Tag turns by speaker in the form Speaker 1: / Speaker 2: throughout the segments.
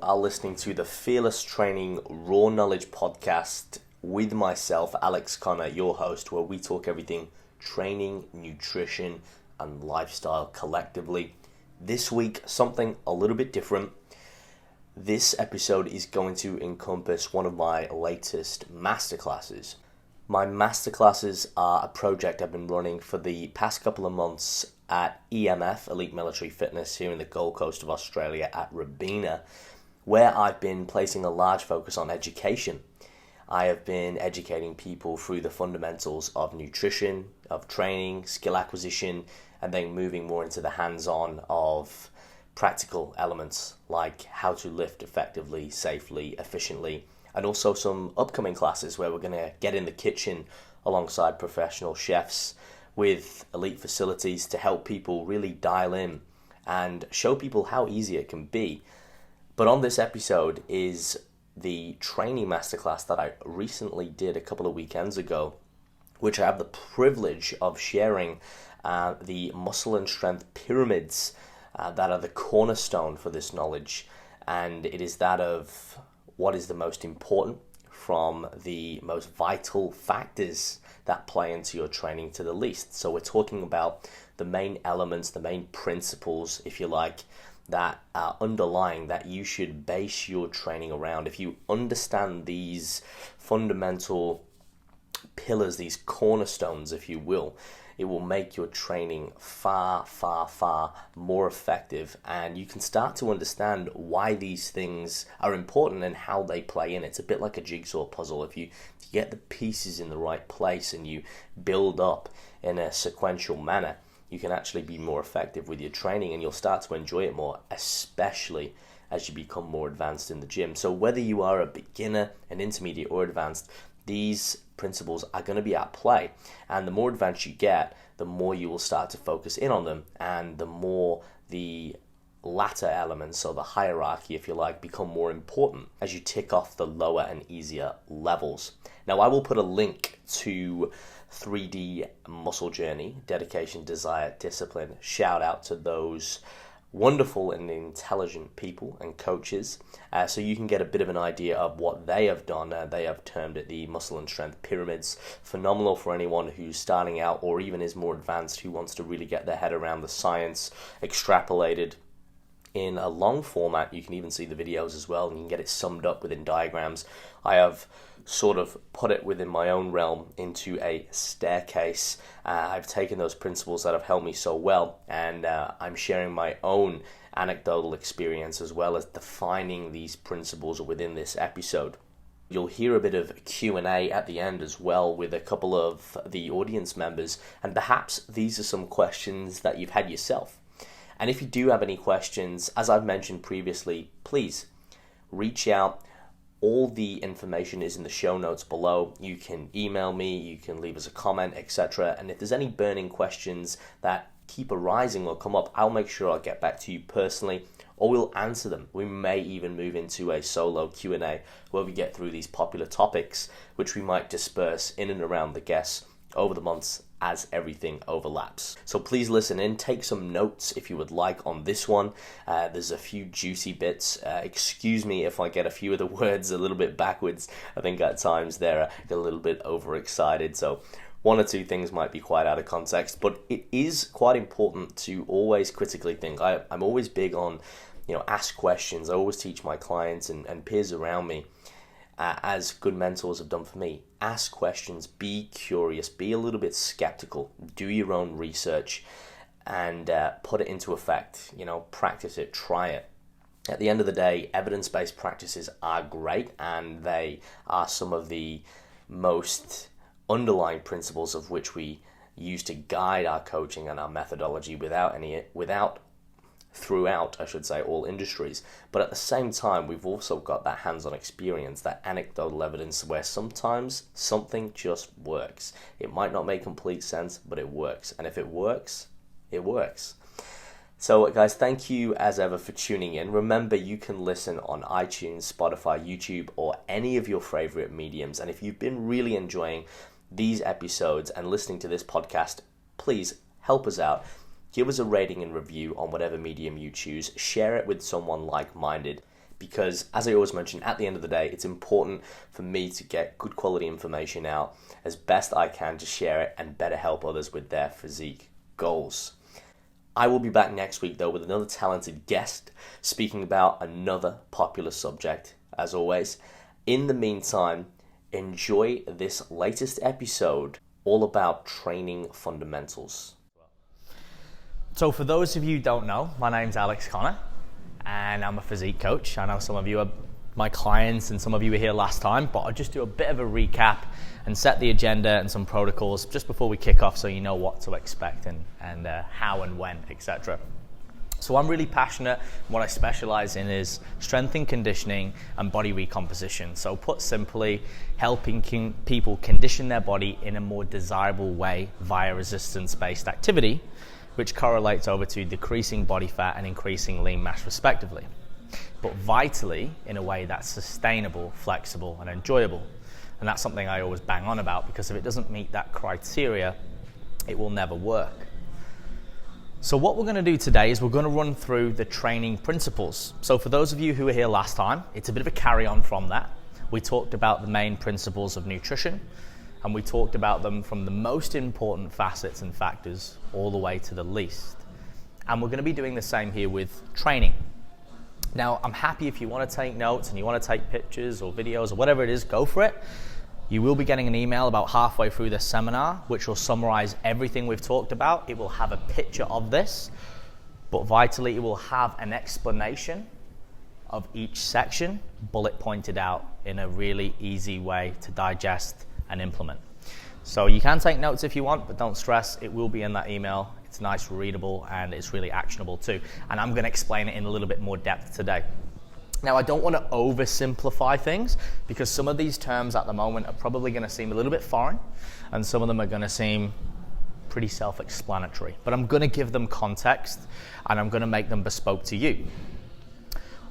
Speaker 1: are listening to the Fearless Training Raw Knowledge podcast with myself, Alex Connor, your host, where we talk everything training, nutrition, and lifestyle collectively. This week, something a little bit different. This episode is going to encompass one of my latest masterclasses. My masterclasses are a project I've been running for the past couple of months at EMF, Elite Military Fitness, here in the Gold Coast of Australia at Robina, where I've been placing a large focus on education. I have been educating people through the fundamentals of nutrition, of training, skill acquisition, and then moving more into the hands-on of practical elements like how to lift effectively, safely, efficiently, and also some upcoming classes where we're going to get in the kitchen alongside professional chefs with elite facilities to help people really dial in and show people how easy it can be. But on this episode is the training masterclass that I recently did a couple of weekends ago, which I have the privilege of sharing the muscle and strength pyramids that are the cornerstone for this knowledge. And it is that of what is the most important from the most vital factors that play into your training to the least. So we're talking about the main elements, the main principles, if you like, that are underlying that you should base your training around. If you understand these fundamental pillars, these cornerstones, if you will, it will make your training far, far, far more effective, and you can start to understand why these things are important and how they play in. It's a bit like a jigsaw puzzle. If you get the pieces in the right place and you build up in a sequential manner, you can actually be more effective with your training and you'll start to enjoy it more, especially as you become more advanced in the gym. So whether you are a beginner, an intermediate, or advanced, these principles are going to be at play, and the more advanced you get, the more you will start to focus in on them, and the more the latter elements, so the hierarchy, if you like, become more important as you tick off the lower and easier levels. Now, I will put a link to 3D Muscle Journey, Dedication, Desire, Discipline. Shout out to those wonderful and intelligent people and coaches, so you can get a bit of an idea of what they have done. They have termed it the muscle and strength pyramids. Phenomenal for anyone who's starting out or even is more advanced, who wants to really get their head around the science extrapolated in a long format. You can even see the videos as well, and you can get it summed up within diagrams. I have sort of put it within my own realm into a staircase. I've taken those principles that have helped me so well, and I'm sharing my own anecdotal experience as well as defining these principles within this episode. You'll hear a bit of Q&A at the end as well with a couple of the audience members, and perhaps these are some questions that you've had yourself. And if you do have any questions, as I've mentioned previously, please reach out. All the information is in the show notes below. You can email me, you can leave us a comment, etc. And if there's any burning questions that keep arising or come up, I'll make sure I'll get back to you personally, or we'll answer them. We may even move into a solo Q&A where we get through these popular topics, which we might disperse in and around the guests over the months as everything overlaps. So please listen in, take some notes if you would like on this one. There's a few juicy bits. Excuse me if I get a few of the words a little bit backwards. I think at times they're a little bit overexcited, so one or two things might be quite out of context, but it is quite important to always critically think. I'm always big on, ask questions. I always teach my clients and peers around me, as good mentors have done for me. Ask questions, be curious, be a little bit skeptical, do your own research, and put it into effect. Practice it, try it. At the end of the day, evidence-based practices are great, and they are some of the most underlying principles of which we use to guide our coaching and our methodology throughout all industries. But at the same time, we've also got that hands-on experience, that anecdotal evidence where sometimes something just works. It might not make complete sense, but it works. And if it works, it works. So guys, thank you as ever for tuning in. Remember, you can listen on iTunes, Spotify, YouTube, or any of your favorite mediums. And if you've been really enjoying these episodes and listening to this podcast, please help us out. Give us a rating and review on whatever medium you choose. Share it with someone like-minded, because, as I always mention, at the end of the day, it's important for me to get good quality information out as best I can to share it and better help others with their physique goals. I will be back next week, though, with another talented guest speaking about another popular subject, as always. In the meantime, enjoy this latest episode all about training fundamentals. So for those of you who don't know, my name's Alex Connor and I'm a physique coach. I know some of you are my clients and some of you were here last time, but I'll just do a bit of a recap and set the agenda and some protocols just before we kick off so you know what to expect and how and when, etc. So I'm really passionate. What I specialize in is strength and conditioning and body recomposition. So put simply, helping people condition their body in a more desirable way via resistance-based activity, which correlates over to decreasing body fat and increasing lean mass respectively, but vitally in a way that's sustainable, flexible, and enjoyable. And that's something I always bang on about, because if it doesn't meet that criteria, it will never work. So what we're going to do today is we're going to run through the training principles. So for those of you who were here last time, it's a bit of a carry-on from that. We talked about the main principles of nutrition, and we talked about them from the most important facets and factors all the way to the least. And we're going to be doing the same here with training. Now, I'm happy if you want to take notes and you want to take pictures or videos or whatever it is, go for it. You will be getting an email about halfway through this seminar, which will summarize everything we've talked about. It will have a picture of this, but vitally, it will have an explanation of each section, bullet pointed out in a really easy way to digest and implement. So you can take notes if you want, but don't stress, it will be in that email. It's nice, readable, and it's really actionable too. And I'm going to explain it in a little bit more depth today. Now, I don't want to oversimplify things, because some of these terms at the moment are probably going to seem a little bit foreign, and some of them are going to seem pretty self-explanatory. But I'm going to give them context, and I'm going to make them bespoke to you.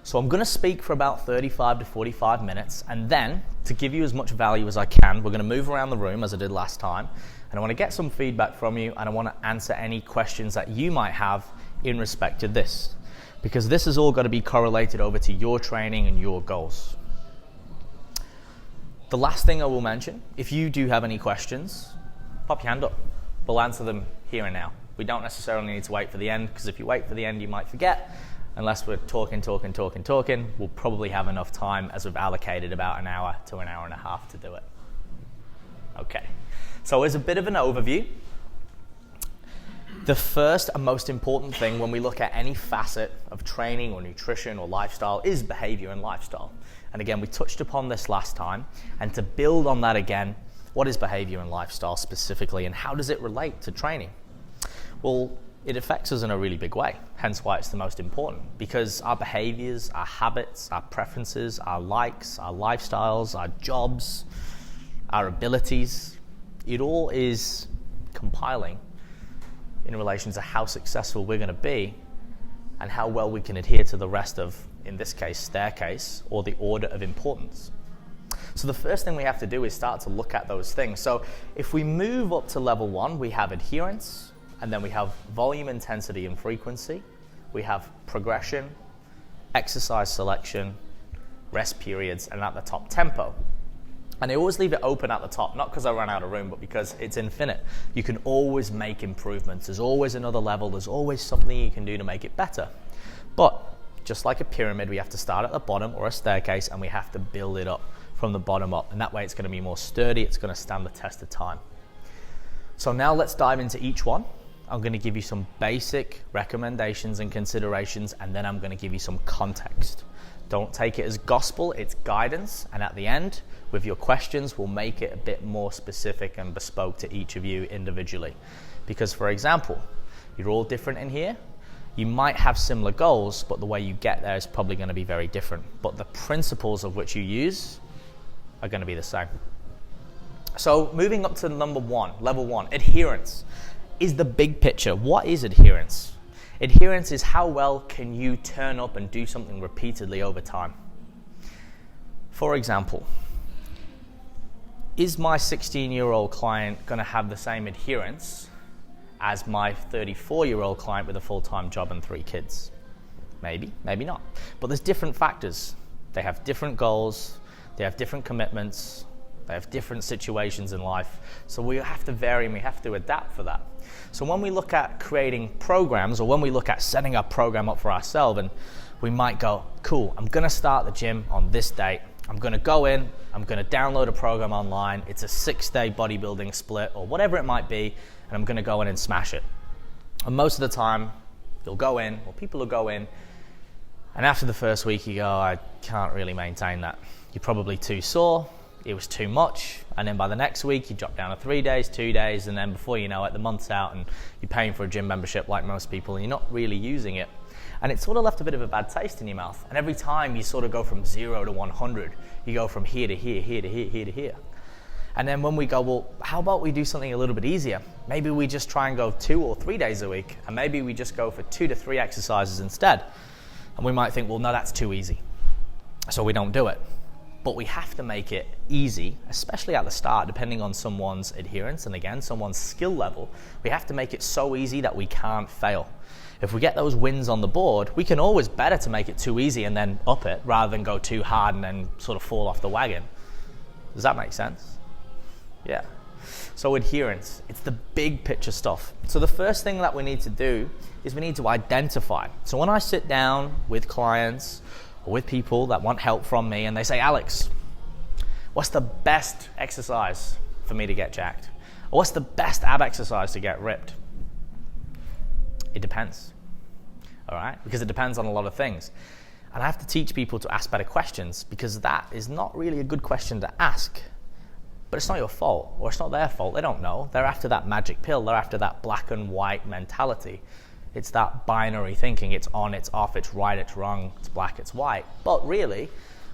Speaker 1: So I'm going to speak for about 35 to 45 minutes, and then, to give you as much value as I can, we're going to move around the room as I did last time, and I want to get some feedback from you, and I want to answer any questions that you might have in respect to this, because this has all got to be correlated over to your training and your goals. The last thing I will mention, if you do have any questions, pop your hand up. We'll answer them here and now. We don't necessarily need to wait for the end, because if you wait for the end, you might forget. Unless we're talking, we'll probably have enough time, as we've allocated about an hour to an hour and a half to do it. Okay, so as a bit of an overview, the first and most important thing when we look at any facet of training or nutrition or lifestyle is behavior and lifestyle. And again, we touched upon this last time, and to build on that again, what is behavior and lifestyle specifically, and how does it relate to training? Well, it affects us in a really big way, hence why it's the most important, because our behaviors, our habits, our preferences, our likes, our lifestyles, our jobs, our abilities, it all is compiling in relation to how successful we're going to be and how well we can adhere to the rest of, in this case, staircase, or the order of importance. So the first thing we have to do is start to look at those things. So if we move up to level 1, we have adherence, and then we have volume, intensity, and frequency. We have progression, exercise selection, rest periods, and at the top, tempo. And I always leave it open at the top, not because I ran out of room, but because it's infinite. You can always make improvements. There's always another level. There's always something you can do to make it better. But just like a pyramid, we have to start at the bottom, or a staircase, and we have to build it up from the bottom up. And that way it's going to be more sturdy. It's going to stand the test of time. So now let's dive into each one. I'm going to give you some basic recommendations and considerations, and then I'm going to give you some context. Don't take it as gospel, it's guidance, and at the end, with your questions, we'll make it a bit more specific and bespoke to each of you individually. Because, for example, you're all different in here. You might have similar goals, but the way you get there is probably going to be very different. But the principles of which you use are going to be the same. So moving up to number 1, level 1, adherence is the big picture. What is adherence? Adherence is how well can you turn up and do something repeatedly over time. For example, is my 16-year-old client going to have the same adherence as my 34-year-old client with a full-time job and 3 kids? Maybe, maybe not. But there's different factors.
Speaker 2: They have different goals, they have different commitments, they have different situations in life. So we have to vary and we have to adapt for that. So when we look at creating programs, or when we look at setting a program up for ourselves, and we might go, cool, I'm gonna start the gym on this date. I'm gonna go in, I'm gonna download a program online. It's a 6-day bodybuilding split or whatever it might be, and I'm gonna go in and smash it. And most of the time, you'll go in, or people will go in, and after the first week you go, I can't really maintain that. You're probably too sore, it was too much, and then by the next week you drop down to 3 days, 2 days, and then before you know it, the month's out and you're paying for a gym membership like most people and you're not really using it. And it sort of left a bit of a bad taste in your mouth. And every time you sort of go from 0 to 100, you go from here to here, here to here, here to here. And then when we go, well, how about we do something a little bit easier? Maybe we just try and go 2 or 3 days a week, and maybe we just go for 2 to 3 exercises instead. And we might think, well, no, that's too easy, so we don't do it. But we have to make it easy, especially at the start, depending on someone's adherence and again, someone's skill level. We have to make it so easy that we can't fail. If we get those wins on the board, we can always better to make it too easy and then up it rather than go too hard and then sort of fall off the wagon. Does that make sense? Yeah. So adherence, it's the big picture stuff. So the first thing that we need to do is we need to identify. So when I sit down with clients or with people that want help from me and they say, Alex, what's the best exercise for me to get jacked? Or what's the best ab exercise to get ripped? It depends, all right? Because it depends on a lot of things. And I have to teach people to ask better questions, because that is not really a good question to ask. But it's not your fault, or it's not their fault. They don't know. They're after that magic pill. They're after that black and white mentality. It's that binary thinking. It's on, it's off, it's right, it's wrong, it's black, it's white. But really,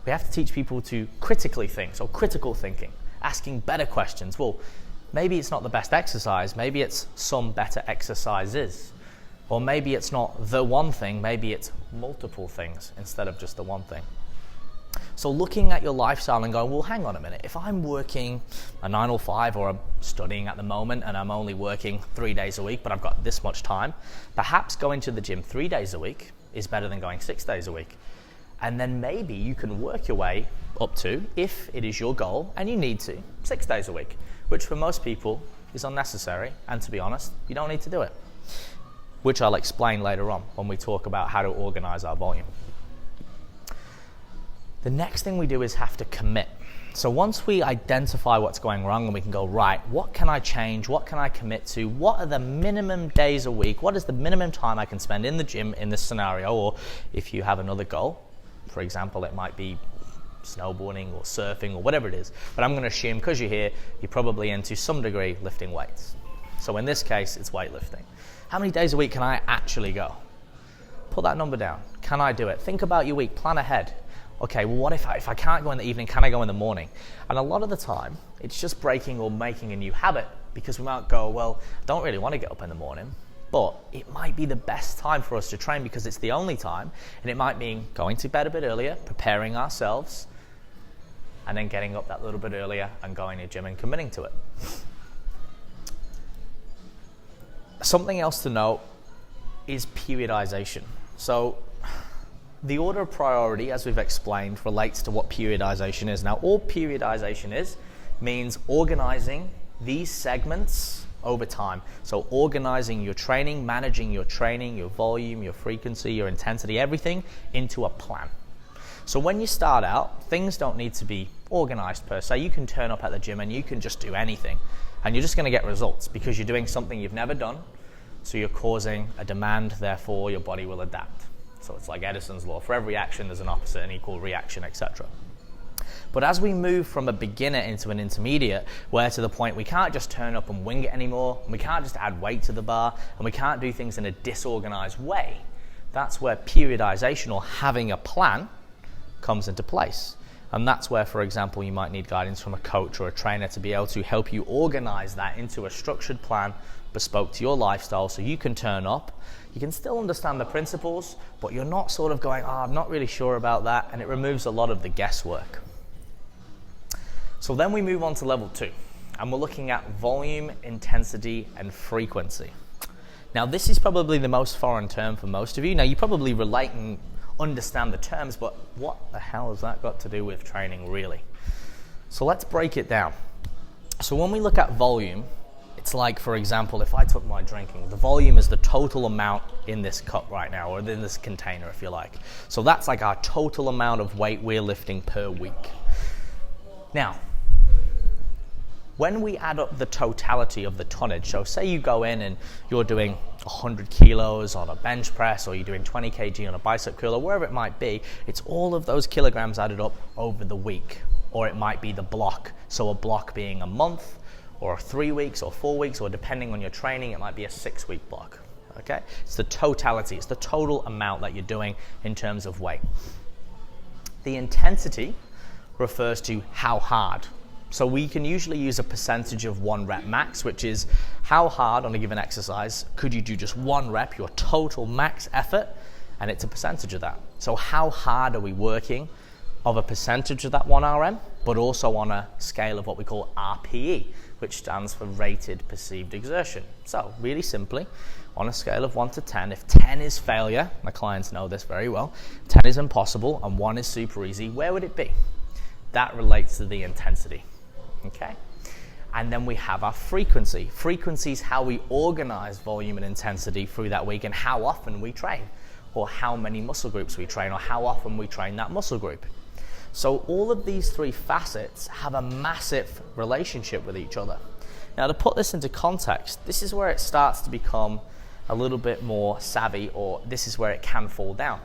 Speaker 2: we have to teach people to critically think, so critical thinking, asking better questions. Well, maybe it's not the best exercise. Maybe it's some better exercises. Or maybe it's not the one thing. Maybe it's multiple things instead of just the one thing. So looking at your lifestyle and going, well, hang on a minute. If I'm working a 9 or 5, or I'm studying at the moment and I'm only working 3 days a week, but I've got this much time, perhaps going to the gym 3 days a week is better than going 6 days a week. And then maybe you can work your way up to, if it is your goal and you need to, 6 days a week, which for most people is unnecessary. And to be honest, you don't need to do it, which I'll explain later on when we talk about how to organize our volume. The next thing we do is have to commit. So once we identify what's going wrong and we can go, right, what can I change? What can I commit to? What are the minimum days a week? What is the minimum time I can spend in the gym in this scenario? Or if you have another goal, for example, it might be snowboarding or surfing or whatever it is. But I'm going to assume, because you're here, you're probably into some degree lifting weights. So in this case, it's weightlifting. How many days a week can I actually go? Put that number down. Can I do it? Think about your week. Plan ahead. Okay, well, what if I can't go in the evening, can I go in the morning? And a lot of the time, it's just breaking or making a new habit, because we might go, well, I don't really want to get up in the morning, but it might be the best time for us to train because it's the only time, and it might mean going to bed a bit earlier, preparing ourselves, and then getting up that little bit earlier and going to the gym and committing to it. Something else to note is periodization. So the order of priority, as we've explained, relates to what periodization is. Now, all periodization means organizing these segments over time. So organizing your training, managing your training, your volume, your frequency, your intensity, everything into a plan. So when you start out, things don't need to be organized per se. You can turn up at the gym and you can just do anything, and you're just going to get results because you're doing something you've never done. So you're causing a demand, therefore your body will adapt. So it's like Edison's law. For every action, there's an opposite and equal reaction, etc. But as we move from a beginner into an intermediate, where to the point we can't just turn up and wing it anymore, and we can't just add weight to the bar, and we can't do things in a disorganized way, that's where periodization, or having a plan, comes into place. And that's where, for example, you might need guidance from a coach or a trainer to be able to help you organize that into a structured plan bespoke to your lifestyle, so you can turn up. You can still understand the principles, but you're not sort of going, I'm not really sure about that, and it removes a lot of the guesswork. So then we move on to level 2, and we're looking at volume, intensity, and frequency. Now, this is probably the most foreign term for most of you. Now, you probably relate and understand the terms, but what the hell has that got to do with training really? So let's break it down. So when we look at volume, it's like, for example, if I took my drinking, the volume is the total amount in this cup right now, or in this container, if you like. So that's like our total amount of weight we're lifting per week. Now, when we add up the totality of the tonnage, so say you go in and you're doing 100 kilos on a bench press, or you're doing 20 kg on a bicep curl, or wherever it might be, it's all of those kilograms added up over the week, or it might be the block. So a block being a month, or 3 weeks, or 4 weeks, or depending on your training, it might be a 6-week block, okay? It's the totality, it's the total amount that you're doing in terms of weight. The intensity refers to how hard. So we can usually use a percentage of 1 rep max, which is how hard on a given exercise could you do just 1 rep, your total max effort, and it's a percentage of that. So how hard are we working of a percentage of that 1 RM, but also on a scale of what we call RPE, which stands for rated perceived exertion. So really simply, on a scale of 1 to 10, if 10 is failure, my clients know this very well, 10 is impossible and 1 is super easy, where would it be? That relates to the intensity. Okay, and then we have our frequency. Frequency is how we organize volume and intensity through that week, and how often we train, or how many muscle groups we train, or how often we train that muscle group. So all of these 3 facets have a massive relationship with each other. Now, to put this into context, this is where it starts to become a little bit more savvy, or this is where it can fall down.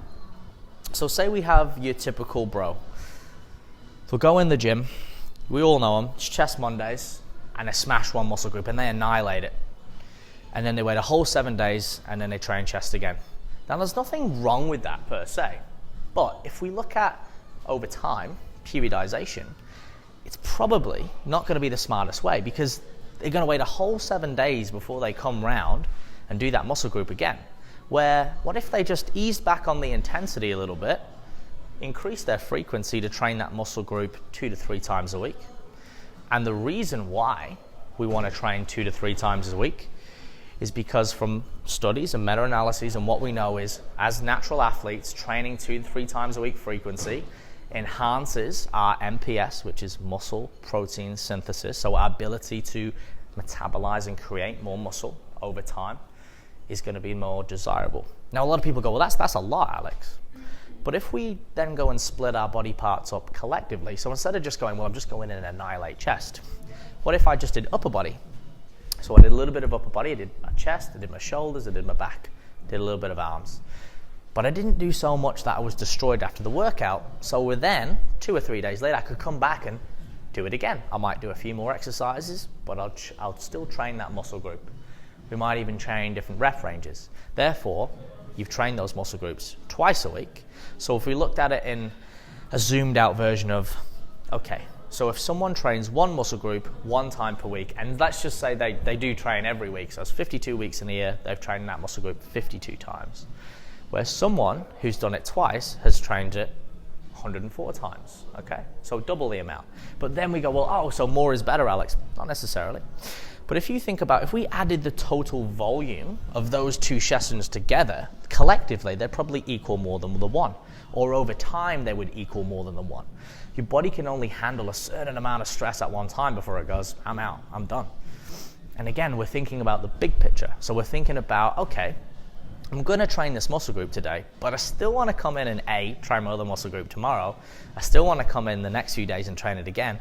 Speaker 2: So say we have your typical bro. They'll go in the gym. We all know them, it's chest Mondays, and they smash one muscle group and they annihilate it. And then they wait a whole 7 days and then they train chest again. Now there's nothing wrong with that per se, but if we look at over time, periodization, it's probably not going to be the smartest way, because they're going to wait a whole 7 days before they come round and do that muscle group again. Where, what if they just eased back on the intensity a little bit, increase their frequency to train that muscle group 2 to 3 times a week? And the reason why we want to train 2 to 3 times a week is because from studies and meta-analyses, and what we know is, as natural athletes, training 2 to 3 times a week frequency enhances our MPS, which is muscle protein synthesis, so our ability to metabolize and create more muscle over time is going to be more desirable. Now a lot of people go, well, that's a lot, Alex. But if we then go and split our body parts up collectively, so instead of just going, well, I'm just going in and annihilate chest, what if I just did upper body? So I did a little bit of upper body, I did my chest, I did my shoulders, I did my back, did a little bit of arms. But I didn't do so much that I was destroyed after the workout. So then, 2 or 3 days later, I could come back and do it again. I might do a few more exercises, but I'll still train that muscle group. We might even train different rep ranges. Therefore, you've trained those muscle groups twice a week. So if we looked at it in a zoomed out version of, okay, so if someone trains one muscle group 1 time per week, and let's just say they do train every week, so it's 52 weeks in a year, they've trained that muscle group 52 times. Where someone who's done it twice has trained it 104 times, okay? So double the amount. But then we go, well, so more is better, Alex. Not necessarily. But if you think about, if we added the total volume of those 2 sessions together, collectively, they'd probably equal more than the 1. Or over time, they would equal more than the 1. Your body can only handle a certain amount of stress at one time before it goes, I'm out, I'm done. And again, we're thinking about the big picture. So we're thinking about, okay, I'm going to train this muscle group today, but I still want to come in and try my other muscle group tomorrow. I still want to come in the next few days and train it again.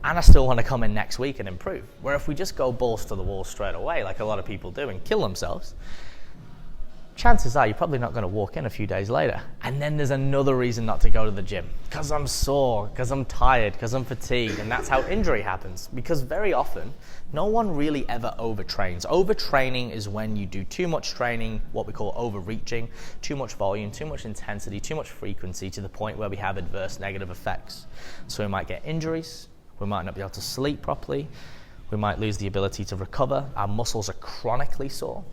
Speaker 2: And I still want to come in next week and improve. Where if we just go balls to the wall straight away, like a lot of people do, and kill themselves, chances are you're probably not going to walk in a few days later. And then there's another reason not to go to the gym. Because I'm sore, because I'm tired, because I'm fatigued. And that's how injury happens. Because very often, no one really ever overtrains. Overtraining is when you do too much training, what we call overreaching, too much volume, too much intensity, too much frequency, to the point where we have adverse negative effects. So we might get injuries. We might not be able to sleep properly. We might lose the ability to recover. Our muscles are chronically sore.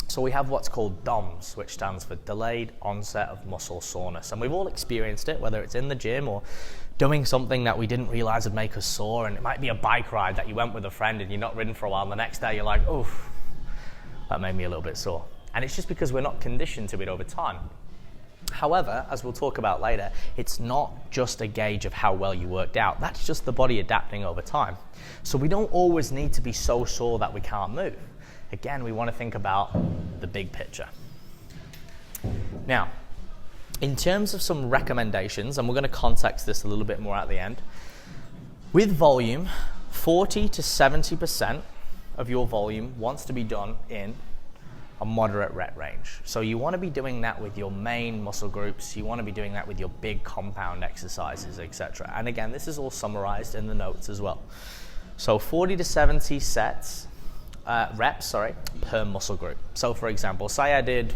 Speaker 2: So we have what's called DOMS, which stands for Delayed Onset of Muscle Soreness. And we've all experienced it, whether it's in the gym or doing something that we didn't realize would make us sore. And it might be a bike ride that you went with a friend and you're not ridden for a while. And the next day you're like, oof, that made me a little bit sore. And it's just because we're not conditioned to it over time. However, as we'll talk about later, it's not just a gauge of how well you worked out. That's just the body adapting over time. So we don't always need to be so sore that we can't move. Again, we want to think about the big picture. Now, in terms of some recommendations, and we're going to context this a little bit more at the end, with volume, 40 to 70% of your volume wants to be done in a moderate rep range. So you want to be doing that with your main muscle groups, you want to be doing that with your big compound exercises, etc. And again, this is all summarized in the notes as well. So 40 to 70 reps per muscle group. So for example, say I did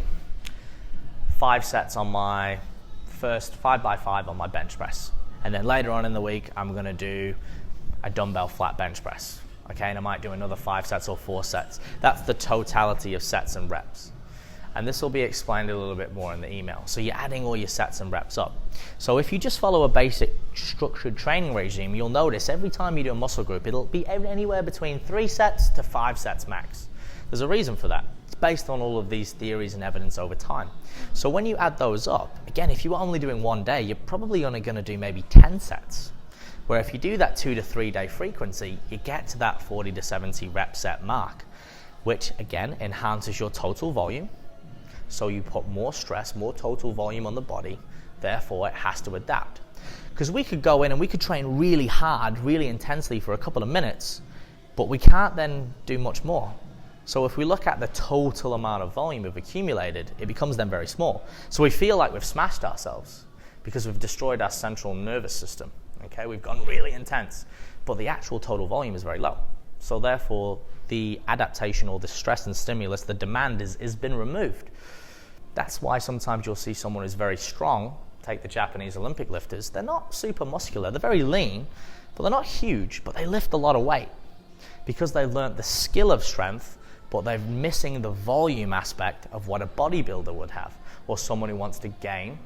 Speaker 2: 5 sets on my first 5x5 on my bench press. And then later on in the week, I'm going to do a dumbbell flat bench press. Okay, and I might do another 5 sets or 4 sets. That's the totality of sets and reps. And this will be explained a little bit more in the email. So you're adding all your sets and reps up. So if you just follow a basic structured training regime, you'll notice every time you do a muscle group, it'll be anywhere between 3 sets to 5 sets max. There's a reason for that. It's based on all of these theories and evidence over time. So when you add those up, again, if you were only doing one day, you're probably only going to do maybe 10 sets. Where if you do that 2 to 3 day frequency, you get to that 40 to 70 rep set mark, which again enhances your total volume. So you put more stress, more total volume on the body, therefore it has to adapt. Because we could go in and we could train really hard, really intensely for a couple of minutes, but we can't then do much more. So if we look at the total amount of volume we've accumulated, it becomes then very small. So we feel like we've smashed ourselves because we've destroyed our central nervous system. Okay, we've gone really intense, but the actual total volume is very low. So therefore, the adaptation or the stress and stimulus, the demand is been removed. That's why sometimes you'll see someone who's very strong, take the Japanese Olympic lifters, they're not super muscular, they're very lean, but they're not huge, but they lift a lot of weight because they've learned the skill of strength, but they're missing the volume aspect of what a bodybuilder would have, or someone who wants to gain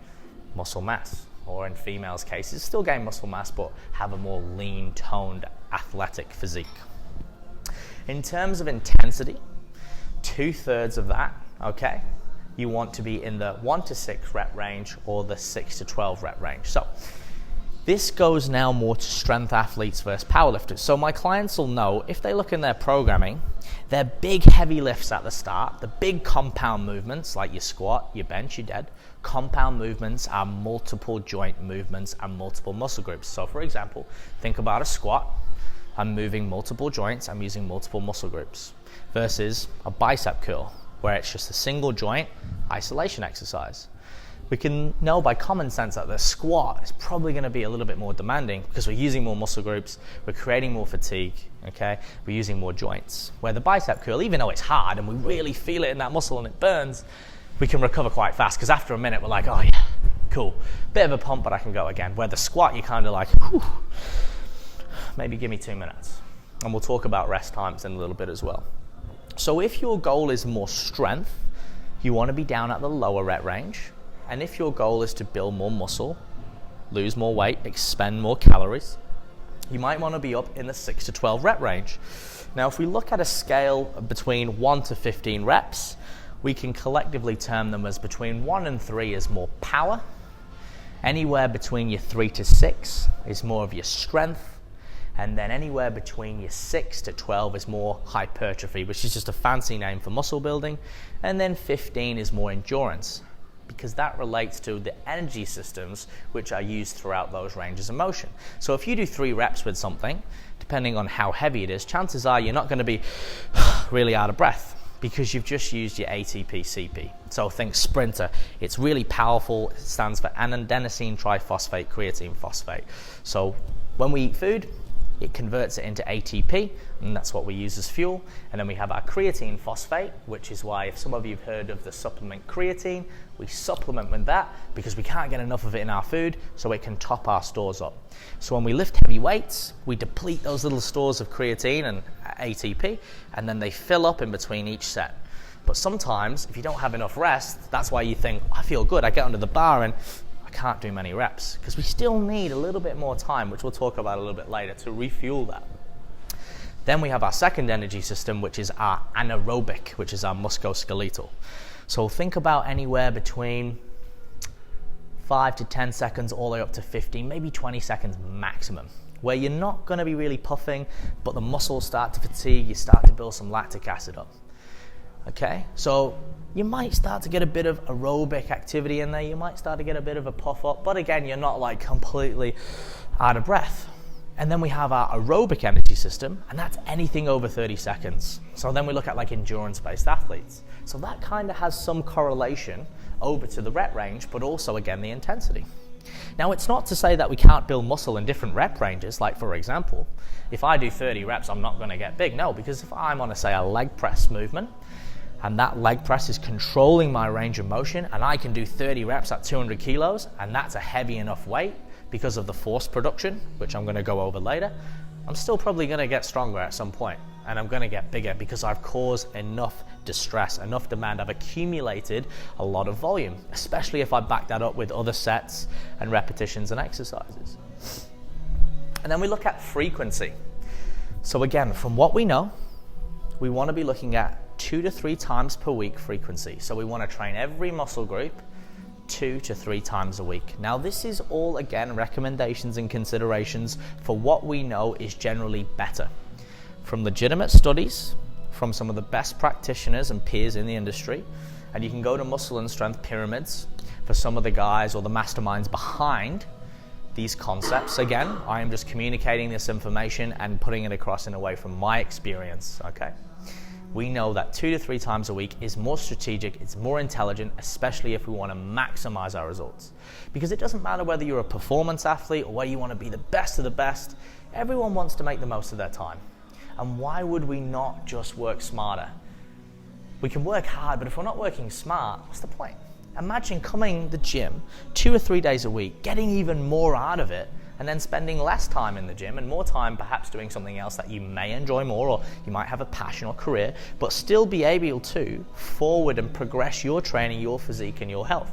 Speaker 2: muscle mass. Or in females' cases, still gain muscle mass, but have a more lean, toned, athletic physique. In terms of intensity, 2/3 of that, okay, you want to be in the 1 to 6 rep range or the 6 to 12 rep range. So this goes now more to strength athletes versus powerlifters. So my clients will know, if they look in their programming, their big heavy lifts at the start, the big compound movements like your squat, your bench, your dead, compound movements are multiple joint movements and multiple muscle groups. So for example, think about a squat. I'm moving multiple joints, I'm using multiple muscle groups, versus a bicep curl, where it's just a single joint isolation exercise. We can know by common sense that the squat is probably going to be a little bit more demanding because we're using more muscle groups, we're creating more fatigue, okay? We're using more joints. Where the bicep curl, even though it's hard and we really feel it in that muscle and it burns, we can recover quite fast because after a minute we're like, oh yeah, cool. Bit of a pump, but I can go again. Where the squat, you're kind of like, whew, maybe give me 2 minutes. And we'll talk about rest times in a little bit as well. So if your goal is more strength, you want to be down at the lower rep range. And if your goal is to build more muscle, lose more weight, expend more calories, you might want to be up in the 6 to 12 rep range. Now, if we look at a scale between 1 to 15 reps, we can collectively term them as between 1 and 3 is more power. Anywhere between your 3 to 6 is more of your strength. And then anywhere between your 6 to 12 is more hypertrophy, which is just a fancy name for muscle building. And then 15 is more endurance, because that relates to the energy systems which are used throughout those ranges of motion. So if you do 3 reps with something, depending on how heavy it is, chances are you're not going to be really out of breath because you've just used your ATP CP. So think sprinter. It's really powerful. It stands for adenosine triphosphate creatine phosphate. So when we eat food, it converts it into ATP, and that's what we use as fuel. And then we have our creatine phosphate, which is why if some of you have heard of the supplement creatine, we supplement with that because we can't get enough of it in our food, so it can top our stores up. So when we lift heavy weights, we deplete those little stores of creatine and ATP, and then they fill up in between each set. But sometimes, if you don't have enough rest, that's why you think, I feel good, I get under the bar and I can't do many reps, because we still need a little bit more time, which we'll talk about a little bit later, to refuel that. Then we have our second energy system, which is our anaerobic, which is our musculoskeletal. So think about anywhere between 5 to 10 seconds all the way up to 15, maybe 20 seconds maximum, where you're not going to be really puffing, but the muscles start to fatigue, you start to build some lactic acid up. Okay, so you might start to get a bit of aerobic activity in there, you might start to get a bit of a puff up, but again, you're not like completely out of breath. And then we have our aerobic energy system, and that's anything over 30 seconds. So then we look at like endurance-based athletes. So that kind of has some correlation over to the rep range, but also again the intensity. Now, it's not to say that we can't build muscle in different rep ranges. Like, for example, if I do 30 reps, I'm not going to get big. No, because if I'm on, say, a leg press movement, and that leg press is controlling my range of motion, and I can do 30 reps at 200 kilos, and that's a heavy enough weight because of the force production, which I'm going to go over later, I'm still probably going to get stronger at some point, and I'm going to get bigger because I've caused enough distress, enough demand. I've accumulated a lot of volume, especially if I back that up with other sets and repetitions and exercises. And then we look at frequency. So again, from what we know, we want to be looking at 2 to 3 times per week frequency. So we want to train every muscle group 2 to 3 times a week. Now, this is all, again, recommendations and considerations for what we know is generally better. From legitimate studies, from some of the best practitioners and peers in the industry, and you can go to muscle and strength pyramids for some of the guys or the masterminds behind these concepts. Again, I am just communicating this information and putting it across in a way from my experience, okay? We know that 2 to 3 times a week is more strategic, it's more intelligent, especially if we want to maximize our results. Because it doesn't matter whether you're a performance athlete or whether you want to be the best of the best, everyone wants to make the most of their time. And why would we not just work smarter? We can work hard, but if we're not working smart, what's the point? Imagine coming to the gym 2 or 3 days a week, getting even more out of it, and then spending less time in the gym and more time perhaps doing something else that you may enjoy more, or you might have a passion or career, but still be able to forward and progress your training, your physique, and your health.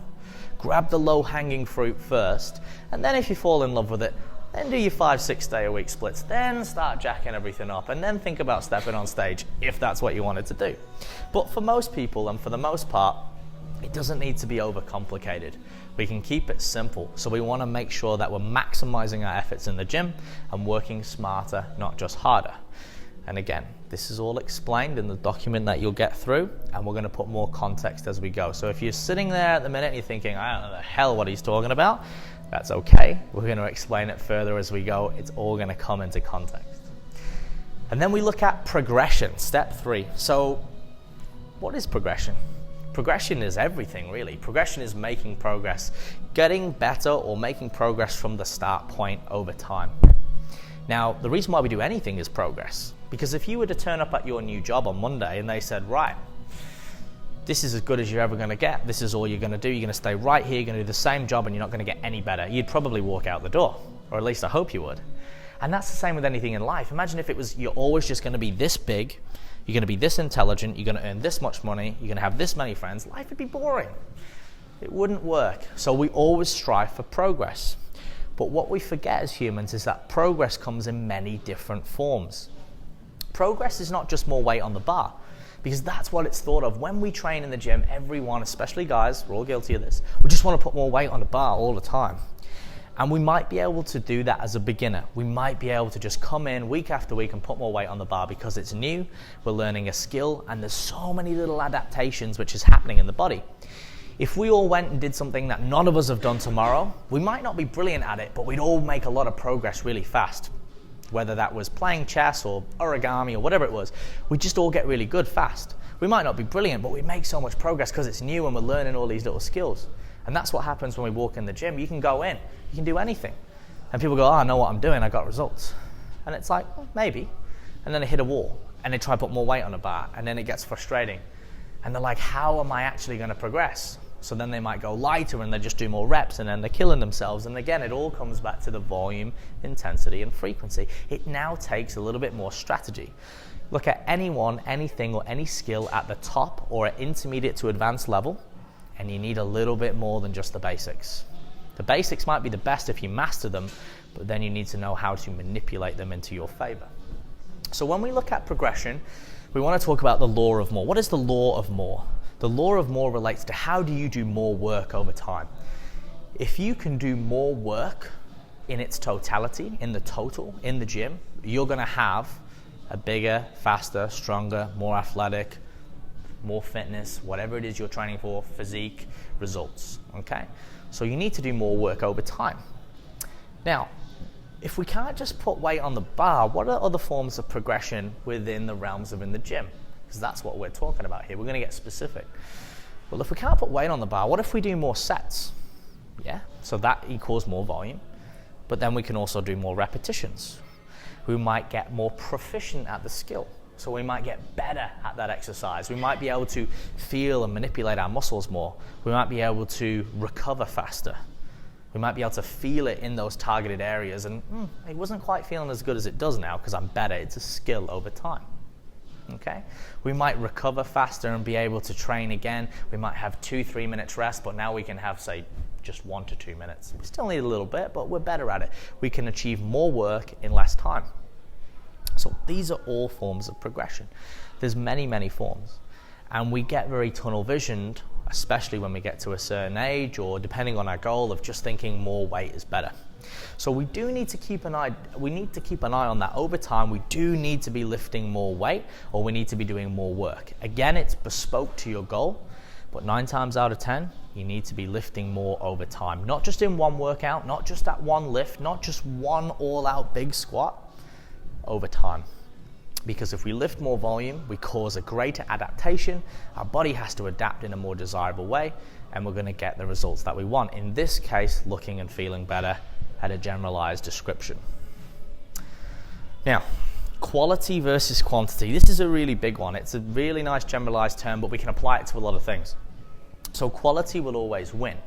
Speaker 2: Grab the low-hanging fruit first, and then if you fall in love with it, then do your 5-6 day a week splits, then start jacking everything up, and then think about stepping on stage if that's what you wanted to do. But for most people, and for the most part, it doesn't need to be overcomplicated. We can keep it simple. So we want to make sure that we're maximizing our efforts in the gym and working smarter, not just harder. And again, this is all explained in the document that you'll get through, and we're going to put more context as we go. So if you're sitting there at the minute and you're thinking, I don't know the hell what he's talking about, that's okay. We're going to explain it further as we go. It's all going to come into context. And then we look at progression, step 3. So what is progression? Progression is everything, really. Progression is making progress, getting better or making progress from the start point over time. Now, the reason why we do anything is progress. Because if you were to turn up at your new job on Monday and they said, right, this is as good as you're ever going to get, this is all you're going to do, you're going to stay right here, you're going to do the same job and you're not going to get any better, you'd probably walk out the door. Or at least I hope you would. And that's the same with anything in life. Imagine if it was you're always just going to be this big, you're going to be this intelligent, you're going to earn this much money, you're going to have this many friends. Life would be boring. It wouldn't work. So we always strive for progress. But what we forget as humans is that progress comes in many different forms. Progress is not just more weight on the bar, because that's what it's thought of. When we train in the gym, everyone, especially guys, we're all guilty of this, we just want to put more weight on the bar all the time. And we might be able to do that as a beginner. We might be able to just come in week after week and put more weight on the bar because it's new, we're learning a skill, and there's so many little adaptations which is happening in the body. If we all went and did something that none of us have done tomorrow, we might not be brilliant at it, but we'd all make a lot of progress really fast. Whether that was playing chess or origami or whatever it was, we just all get really good fast. We might not be brilliant, but we make so much progress because it's new and we're learning all these little skills. And that's what happens when we walk in the gym. You can go in, you can do anything. And people go, oh, I know what I'm doing, I got results. And it's like, well, maybe. And then they hit a wall and they try to put more weight on the bar and then it gets frustrating. And they're like, how am I actually going to progress? So then they might go lighter and they just do more reps and then they're killing themselves. And again, it all comes back to the volume, intensity, and frequency. It now takes a little bit more strategy. Look at anyone, anything, or any skill at the top or at intermediate to advanced level, and you need a little bit more than just the basics. The basics might be the best if you master them, but then you need to know how to manipulate them into your favor. So when we look at progression, we want to talk about the law of more. What is the law of more? The law of more relates to how do you do more work over time. If you can do more work in its totality, in the total, in the gym, you're going to have a bigger, faster, stronger, more athletic, more fitness, whatever it is you're training for, physique results, okay? So you need to do more work over time. Now, if we can't just put weight on the bar, what are other forms of progression within the realms of in the gym? Because that's what we're talking about here. We're going to get specific. Well, if we can't put weight on the bar, what if we do more sets? Yeah, so that equals more volume, but then we can also do more repetitions. We might get more proficient at the skill. So we might get better at that exercise. We might be able to feel and manipulate our muscles more. We might be able to recover faster. We might be able to feel it in those targeted areas and it wasn't quite feeling as good as it does now because I'm better. It's a skill over time. Okay? We might recover faster and be able to train again. We might have 2-3 minutes rest, but now we can have, say, just 1 to 2 minutes. We still need a little bit, but we're better at it. We can achieve more work in less time. So these are all forms of progression. There's many, many forms. And we get very tunnel visioned, especially when we get to a certain age or depending on our goal of just thinking more weight is better. So we do need to keep an eye on that over time. We do need to be lifting more weight or we need to be doing more work. Again, it's bespoke to your goal, but 9 times out of 10, you need to be lifting more over time. Not just in one workout, not just at one lift, not just one all-out big squat, over time. Because if we lift more volume, we cause a greater adaptation. Our body has to adapt in a more desirable way, and we're going to get the results that we want. In this case, looking and feeling better at a generalized description. Now, quality versus quantity. This is a really big one. It's a really nice generalized term, but we can apply it to a lot of things. So quality will always win.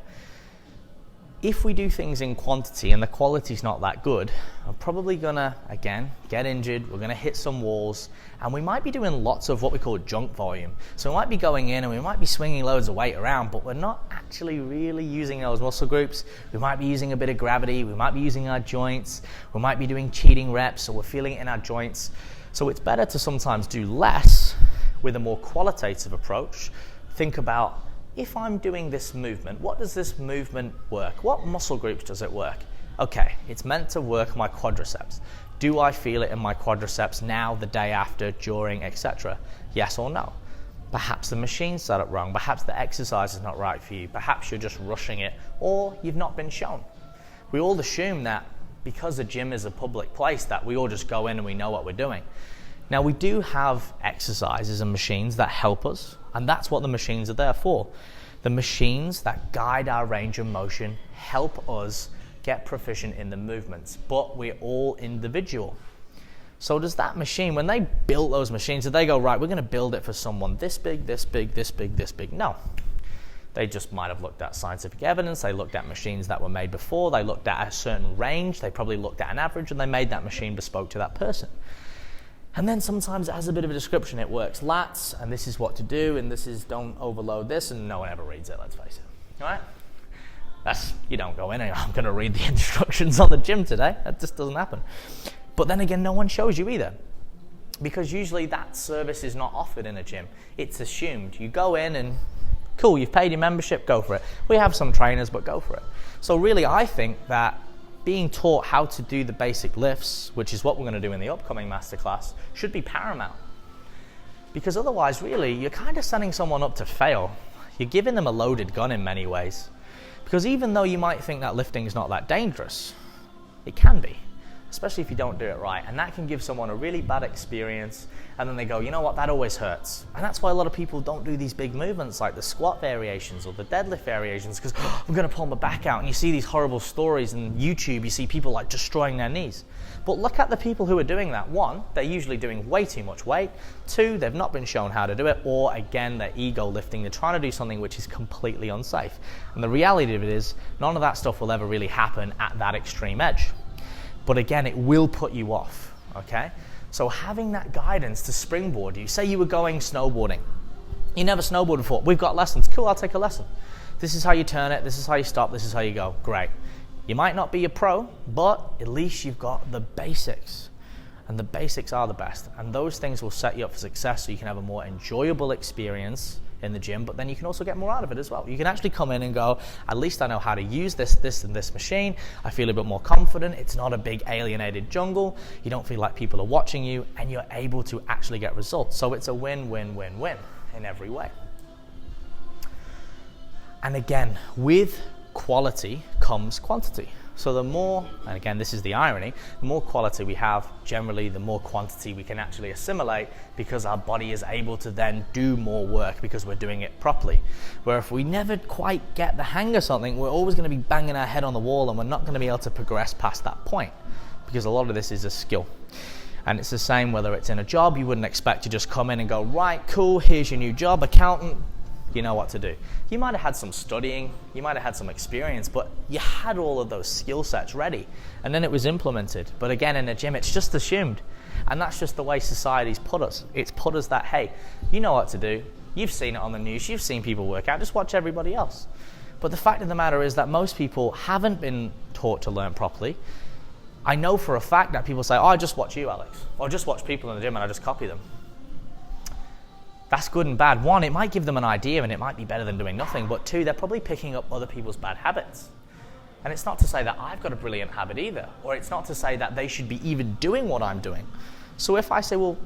Speaker 2: If we do things in quantity and the quality's not that good, we're probably gonna, again, get injured, we're gonna hit some walls, and we might be doing lots of what we call junk volume. So we might be going in and we might be swinging loads of weight around, but we're not actually really using those muscle groups. We might be using a bit of gravity, we might be using our joints, we might be doing cheating reps, so we're feeling it in our joints. So it's better to sometimes do less with a more qualitative approach. Think about, if I'm doing this movement, what does this movement work? What muscle groups does it work? Okay, it's meant to work my quadriceps. Do I feel it in my quadriceps now, the day after, during, etc.? Yes or no? Perhaps the machine's set up wrong. Perhaps the exercise is not right for you. Perhaps you're just rushing it, or you've not been shown. We all assume that because the gym is a public place that we all just go in and we know what we're doing. Now, we do have exercises and machines that help us, and that's what the machines are there for. The machines that guide our range of motion help us get proficient in the movements, but we're all individual. So does that machine, when they built those machines, did they go, right, we're going to build it for someone this big, this big, this big, this big? No. They just might have looked at scientific evidence, they looked at machines that were made before, they looked at a certain range, they probably looked at an average, and they made that machine bespoke to that person. And then sometimes it has a bit of a description. It works lats, and this is what to do, and this is don't overload this, and no one ever reads it, let's face it. All right? You don't go in and I'm going to read the instructions on the gym today. That just doesn't happen. But then again, no one shows you either. Because usually that service is not offered in a gym. It's assumed. You go in and, cool, you've paid your membership, go for it. We have some trainers, but go for it. So really, I think that being taught how to do the basic lifts, which is what we're going to do in the upcoming masterclass, should be paramount. Because otherwise, really, you're kind of setting someone up to fail. You're giving them a loaded gun in many ways. Because even though you might think that lifting is not that dangerous, it can be, especially if you don't do it right. And that can give someone a really bad experience, and then they go, you know what, that always hurts. And that's why a lot of people don't do these big movements like the squat variations or the deadlift variations, because I'm going to pull my back out. And you see these horrible stories on YouTube, you see people like destroying their knees. But look at the people who are doing that. 1, they're usually doing way too much weight. 2, they've not been shown how to do it. Or again, they're ego lifting. They're trying to do something which is completely unsafe. And the reality of it is, none of that stuff will ever really happen at that extreme edge. But again, it will put you off, okay? So having that guidance to springboard you. Say you were going snowboarding. You never snowboarded before. We've got lessons. Cool, I'll take a lesson. This is how you turn it. This is how you stop. This is how you go. Great. You might not be a pro, but at least you've got the basics. And the basics are the best. And those things will set you up for success so you can have a more enjoyable experience in the gym, but then you can also get more out of it as well. You can actually come in and go, at least I know how to use this and this machine. I feel a bit more confident. It's not a big alienated jungle. You don't feel like people are watching you, and you're able to actually get results. So it's a win-win-win-win in every way. And again, with quality comes quantity. So the more, and again, this is the irony, the more quality we have, generally the more quantity we can actually assimilate, because our body is able to then do more work because we're doing it properly. Where if we never quite get the hang of something, we're always going to be banging our head on the wall, and we're not going to be able to progress past that point, because a lot of this is a skill. And it's the same whether it's in a job. You wouldn't expect to just come in and go, right, cool, here's your new job, accountant, you know what to do. You might have had some studying, you might have had some experience, but you had all of those skill sets ready, and then it was implemented. But again, in a gym, it's just assumed. And that's just the way society's put us. It's put us that, hey, you know what to do. You've seen it on the news, you've seen people work out, just watch everybody else. But the fact of the matter is that most people haven't been taught to learn properly. I know for a fact that people say, oh, I just watch you, Alex. Or I just watch people in the gym and I just copy them. That's good and bad. One, it might give them an idea and it might be better than doing nothing. But two, they're probably picking up other people's bad habits. And it's not to say that I've got a brilliant habit either. Or it's not to say that they should be even doing what I'm doing. So if I say, well,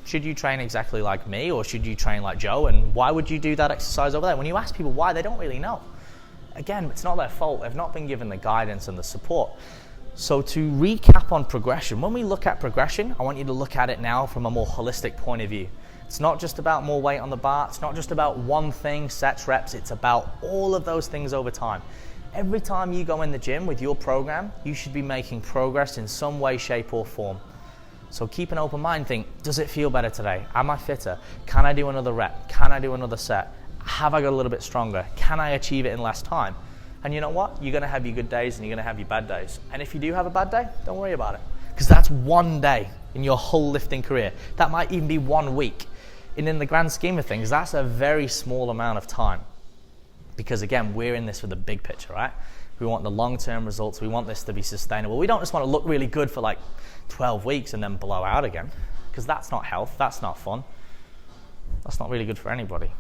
Speaker 2: should you train exactly like me, or should you train like Joe? And why would you do that exercise over there? When you ask people why, they don't really know. Again, it's not their fault. They've not been given the guidance and the support. So to recap on progression, when we look at progression, I want you to look at it now from a more holistic point of view. It's not just about more weight on the bar. It's not just about one thing, sets, reps. It's about all of those things over time. Every time you go in the gym with your program, you should be making progress in some way, shape, or form. So keep an open mind. Think, does it feel better today? Am I fitter? Can I do another rep? Can I do another set? Have I got a little bit stronger? Can I achieve it in less time? And you know what? You're going to have your good days and you're going to have your bad days. And if you do have a bad day, don't worry about it. Because that's one day in your whole lifting career. That might even be 1 week. And in the grand scheme of things, that's a very small amount of time. Because again, we're in this for the big picture, right? We want the long-term results. We want this to be sustainable. We don't just want to look really good for like 12 weeks and then blow out again. Because that's not health. That's not fun. That's not really good for anybody.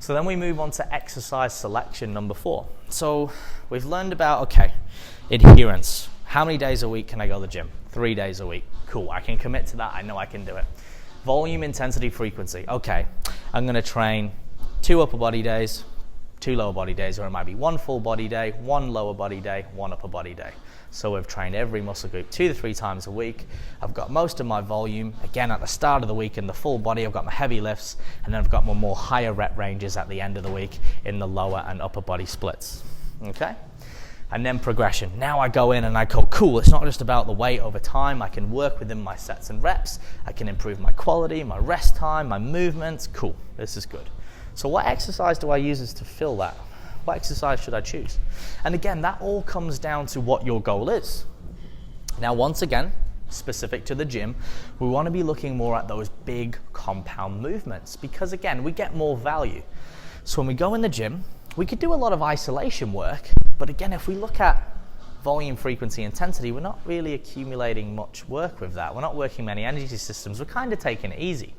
Speaker 2: So then we move on to exercise selection number 4. So we've learned about, okay, adherence. How many days a week can I go to the gym? 3 days a week. Cool, I can commit to that. I know I can do it. Volume, intensity, frequency. Okay, I'm going to train 2 upper body days, 2 lower body days, or it might be 1 full body day, 1 lower body day, 1 upper body day. So we've trained every muscle group 2 to 3 times a week. I've got most of my volume, again, at the start of the week in the full body. I've got my heavy lifts, and then I've got my more higher rep ranges at the end of the week in the lower and upper body splits. Okay? And then progression. Now I go in and I go, cool, it's not just about the weight over time. I can work within my sets and reps. I can improve my quality, my rest time, my movements. Cool, this is good. So what exercise do I use to fill that? What exercise should I choose? And again, that all comes down to what your goal is. Now, once again, specific to the gym, we want to be looking more at those big compound movements, because again, we get more value. So when we go in the gym, we could do a lot of isolation work, but again, if we look at volume, frequency, intensity, we're not really accumulating much work with that. We're not working many energy systems. We're kind of taking it easy.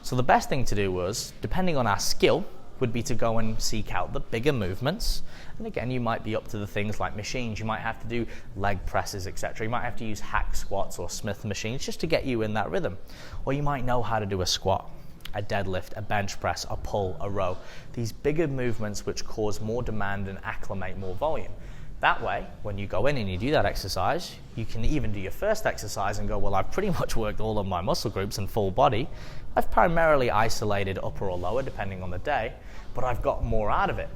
Speaker 2: So the best thing to do was, depending on our skill, would be to go and seek out the bigger movements. And again, you might be up to the things like machines. You might have to do leg presses, etc. You might have to use hack squats or Smith machines just to get you in that rhythm. Or you might know how to do a squat, a deadlift, a bench press, a pull, a row. These bigger movements which cause more demand and acclimate more volume. That way, when you go in and you do that exercise, you can even do your first exercise and go, well, I've pretty much worked all of my muscle groups in full body. I've primarily isolated upper or lower, depending on the day, but I've got more out of it.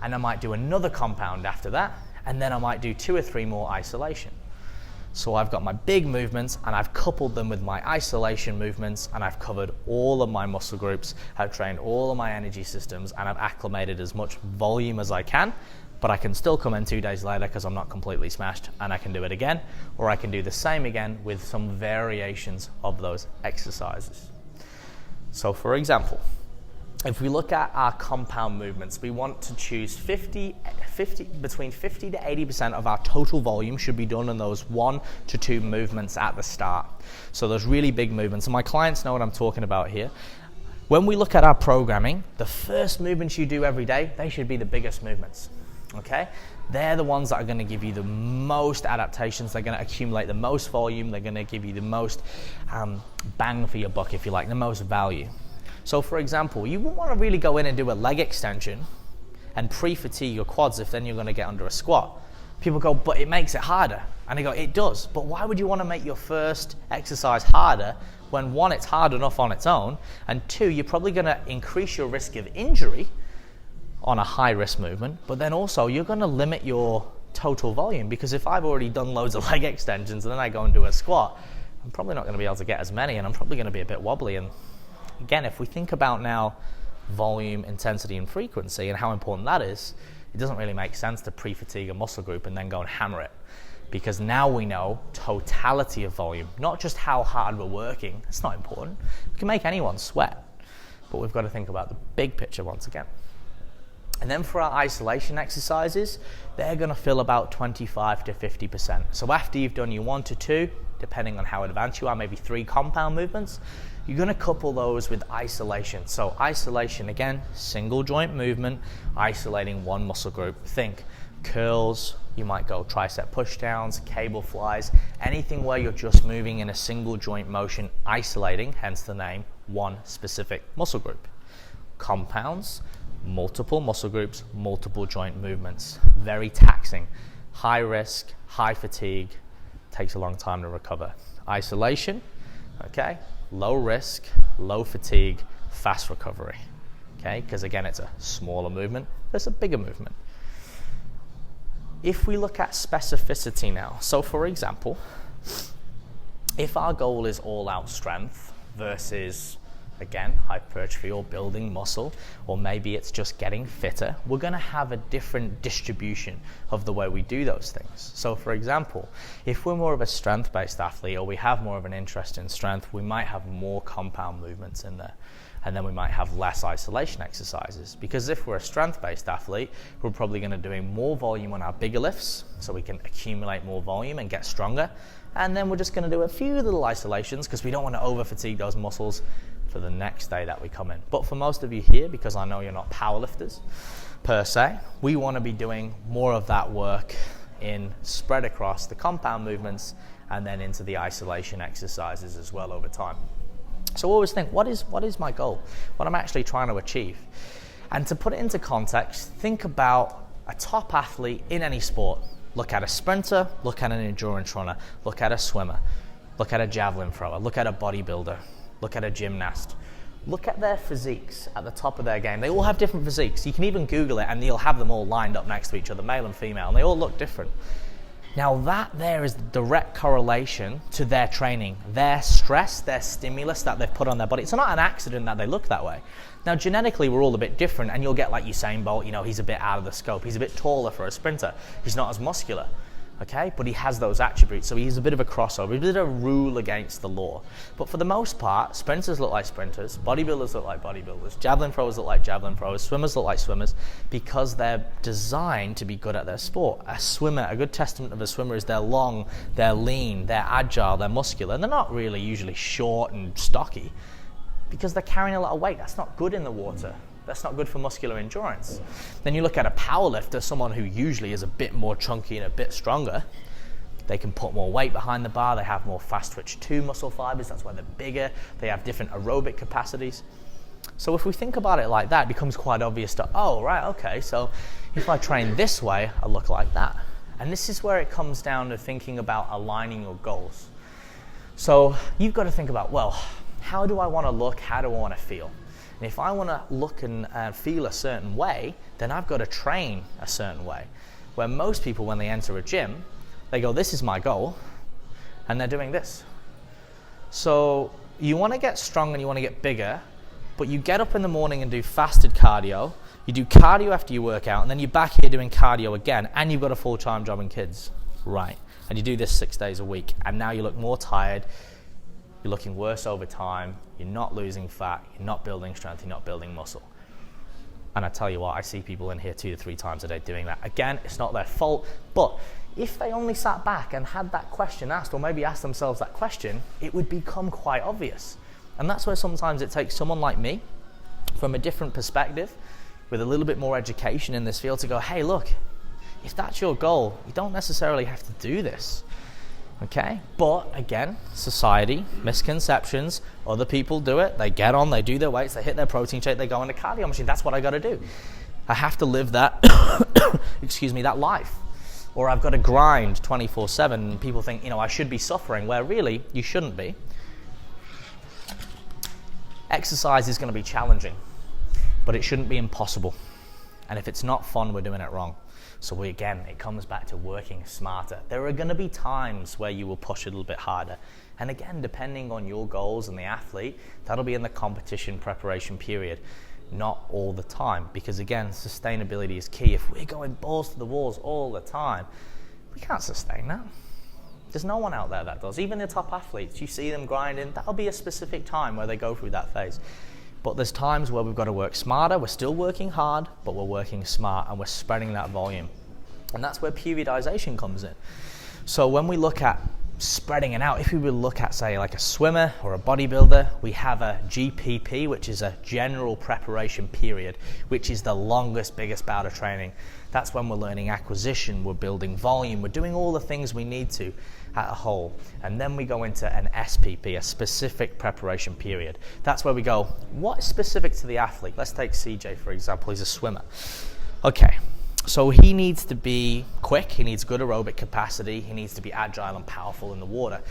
Speaker 2: And I might do another compound after that, and then I might do 2 or 3 more isolation. So I've got my big movements, and I've coupled them with my isolation movements, and I've covered all of my muscle groups, I've trained all of my energy systems, and I've acclimated as much volume as I can, but I can still come in 2 days later because I'm not completely smashed, and I can do it again, or I can do the same again with some variations of those exercises. So for example, if we look at our compound movements, we want to choose between 50 to 80% of our total volume should be done in those 1 to 2 movements at the start. So those really big movements, and my clients know what I'm talking about here. When we look at our programming, the first movements you do every day, they should be the biggest movements, okay? They're the ones that are going to give you the most adaptations. They're going to accumulate the most volume. They're going to give you the most bang for your buck, if you like, the most value. So, for example, you wouldn't want to really go in and do a leg extension and pre-fatigue your quads if then you're going to get under a squat. People go, but it makes it harder. And I go, it does. But why would you want to make your first exercise harder when, one, it's hard enough on its own, and two, you're probably going to increase your risk of injury on a high-risk movement, but then also you're going to limit your total volume, because if I've already done loads of leg extensions and then I go and do a squat, I'm probably not going to be able to get as many, and I'm probably going to be a bit wobbly. And again, if we think about now volume, intensity, and frequency and how important that is, it doesn't really make sense to pre-fatigue a muscle group and then go and hammer it, because now we know totality of volume, not just how hard we're working. It's not important. We can make anyone sweat, but we've got to think about the big picture once again. And then for our isolation exercises, they're going to fill about 25 to 50%. So after you've done your 1 to 2, depending on how advanced you are, maybe 3 compound movements, you're going to couple those with isolation. So isolation, again, single joint movement, isolating one muscle group. Think curls, you might go tricep pushdowns, cable flies, anything where you're just moving in a single joint motion, isolating, hence the name, one specific muscle group. Compounds, multiple muscle groups, multiple joint movements. Very taxing, high risk, high fatigue, takes a long time to recover. Isolation, okay, low risk, low fatigue, fast recovery, okay, because again, it's a smaller movement, there's a bigger movement. If we look at specificity now, so for example, if our goal is all-out strength versus, again, hypertrophy or building muscle, or maybe it's just getting fitter, we're going to have a different distribution of the way we do those things. So for example, if we're more of a strength-based athlete, or we have more of an interest in strength, we might have more compound movements in there, and then we might have less isolation exercises. Because if we're a strength-based athlete, we're probably going to do more volume on our bigger lifts, so we can accumulate more volume and get stronger, and then we're just going to do a few little isolations because we don't want to over-fatigue those muscles for the next day that we come in. But for most of you here, because I know you're not powerlifters per se, we want to be doing more of that work in spread across the compound movements and then into the isolation exercises as well over time. So always think, what is my goal? What I'm actually trying to achieve? And to put it into context, think about a top athlete in any sport. Look at a sprinter, look at an endurance runner, look at a swimmer, look at a javelin thrower, look at a bodybuilder, look at a gymnast. Look at their physiques at the top of their game. They all have different physiques. You can even Google it and you'll have them all lined up next to each other, male and female, and they all look different. Now that there is direct correlation to their training, their stress, their stimulus that they've put on their body. It's not an accident that they look that way. Now genetically we're all a bit different, and you'll get like Usain Bolt, he's a bit out of the scope. He's a bit taller for a sprinter. He's not as muscular. Okay, but he has those attributes, so he's a bit of a crossover, a bit of a rule against the law. But for the most part, sprinters look like sprinters, bodybuilders look like bodybuilders, javelin throwers look like javelin throwers, swimmers look like swimmers, because they're designed to be good at their sport. A swimmer, a good testament of a swimmer is they're long, they're lean, they're agile, they're muscular, and they're not really usually short and stocky, because they're carrying a lot of weight. That's not good in the water. That's not good for muscular endurance. Then you look at a powerlifter, someone who usually is a bit more chunky and a bit stronger. They can put more weight behind the bar. They have more fast twitch 2 muscle fibers. That's why they're bigger. They have different aerobic capacities. So if we think about it like that, it becomes quite obvious to, oh, right, okay, so if I train this way, I look like that. And this is where it comes down to thinking about aligning your goals. So you've got to think about, well, how do I want to look? How do I want to feel? And if I want to look and feel a certain way, then I've got to train a certain way. Where most people, when they enter a gym, they go, this is my goal, and they're doing this. So you want to get strong and you want to get bigger, but you get up in the morning and do fasted cardio, you do cardio after you work out, and then you're back here doing cardio again, and you've got a full-time job and kids. Right. And you do this 6 days a week, and now you look more tired, you're looking worse over time, you're not losing fat, you're not building strength, you're not building muscle. And I tell you what, I see people in here 2 to 3 times a day doing that. Again, it's not their fault, but if they only sat back and had that question asked, or maybe asked themselves that question, it would become quite obvious. And that's where sometimes it takes someone like me from a different perspective, with a little bit more education in this field, to go, hey, look, if that's your goal, you don't necessarily have to do this. Okay, but again, society, misconceptions, other people do it, they get on, they do their weights, they hit their protein shake, they go on the cardio machine. That's what I got to do. I have to live that, that life. Or I've got to grind 24/7, and people think, I should be suffering, where really, you shouldn't be. Exercise is going to be challenging, but it shouldn't be impossible. And if it's not fun, we're doing it wrong. So again, it comes back to working smarter. There are going to be times where you will push a little bit harder. And again, depending on your goals and the athlete, that'll be in the competition preparation period, not all the time. Because again, sustainability is key. If we're going balls to the walls all the time, we can't sustain that. There's no one out there that does. Even the top athletes, you see them grinding, that'll be a specific time where they go through that phase. But there's times where we've got to work smarter. We're still working hard, but we're working smart, and we're spreading that volume. And that's where periodization comes in. So when we look at spreading it out, if we would look at, say, like a swimmer or a bodybuilder, we have a GPP, which is a general preparation period, which is the longest, biggest bout of training. That's when we're learning acquisition, we're building volume, we're doing all the things we need to at a whole. And then we go into an SPP, a specific preparation period. That's where we go, what is specific to the athlete? Let's take CJ, for example. He's a swimmer. Okay, so he needs to be quick, he needs good aerobic capacity, he needs to be agile and powerful in the water.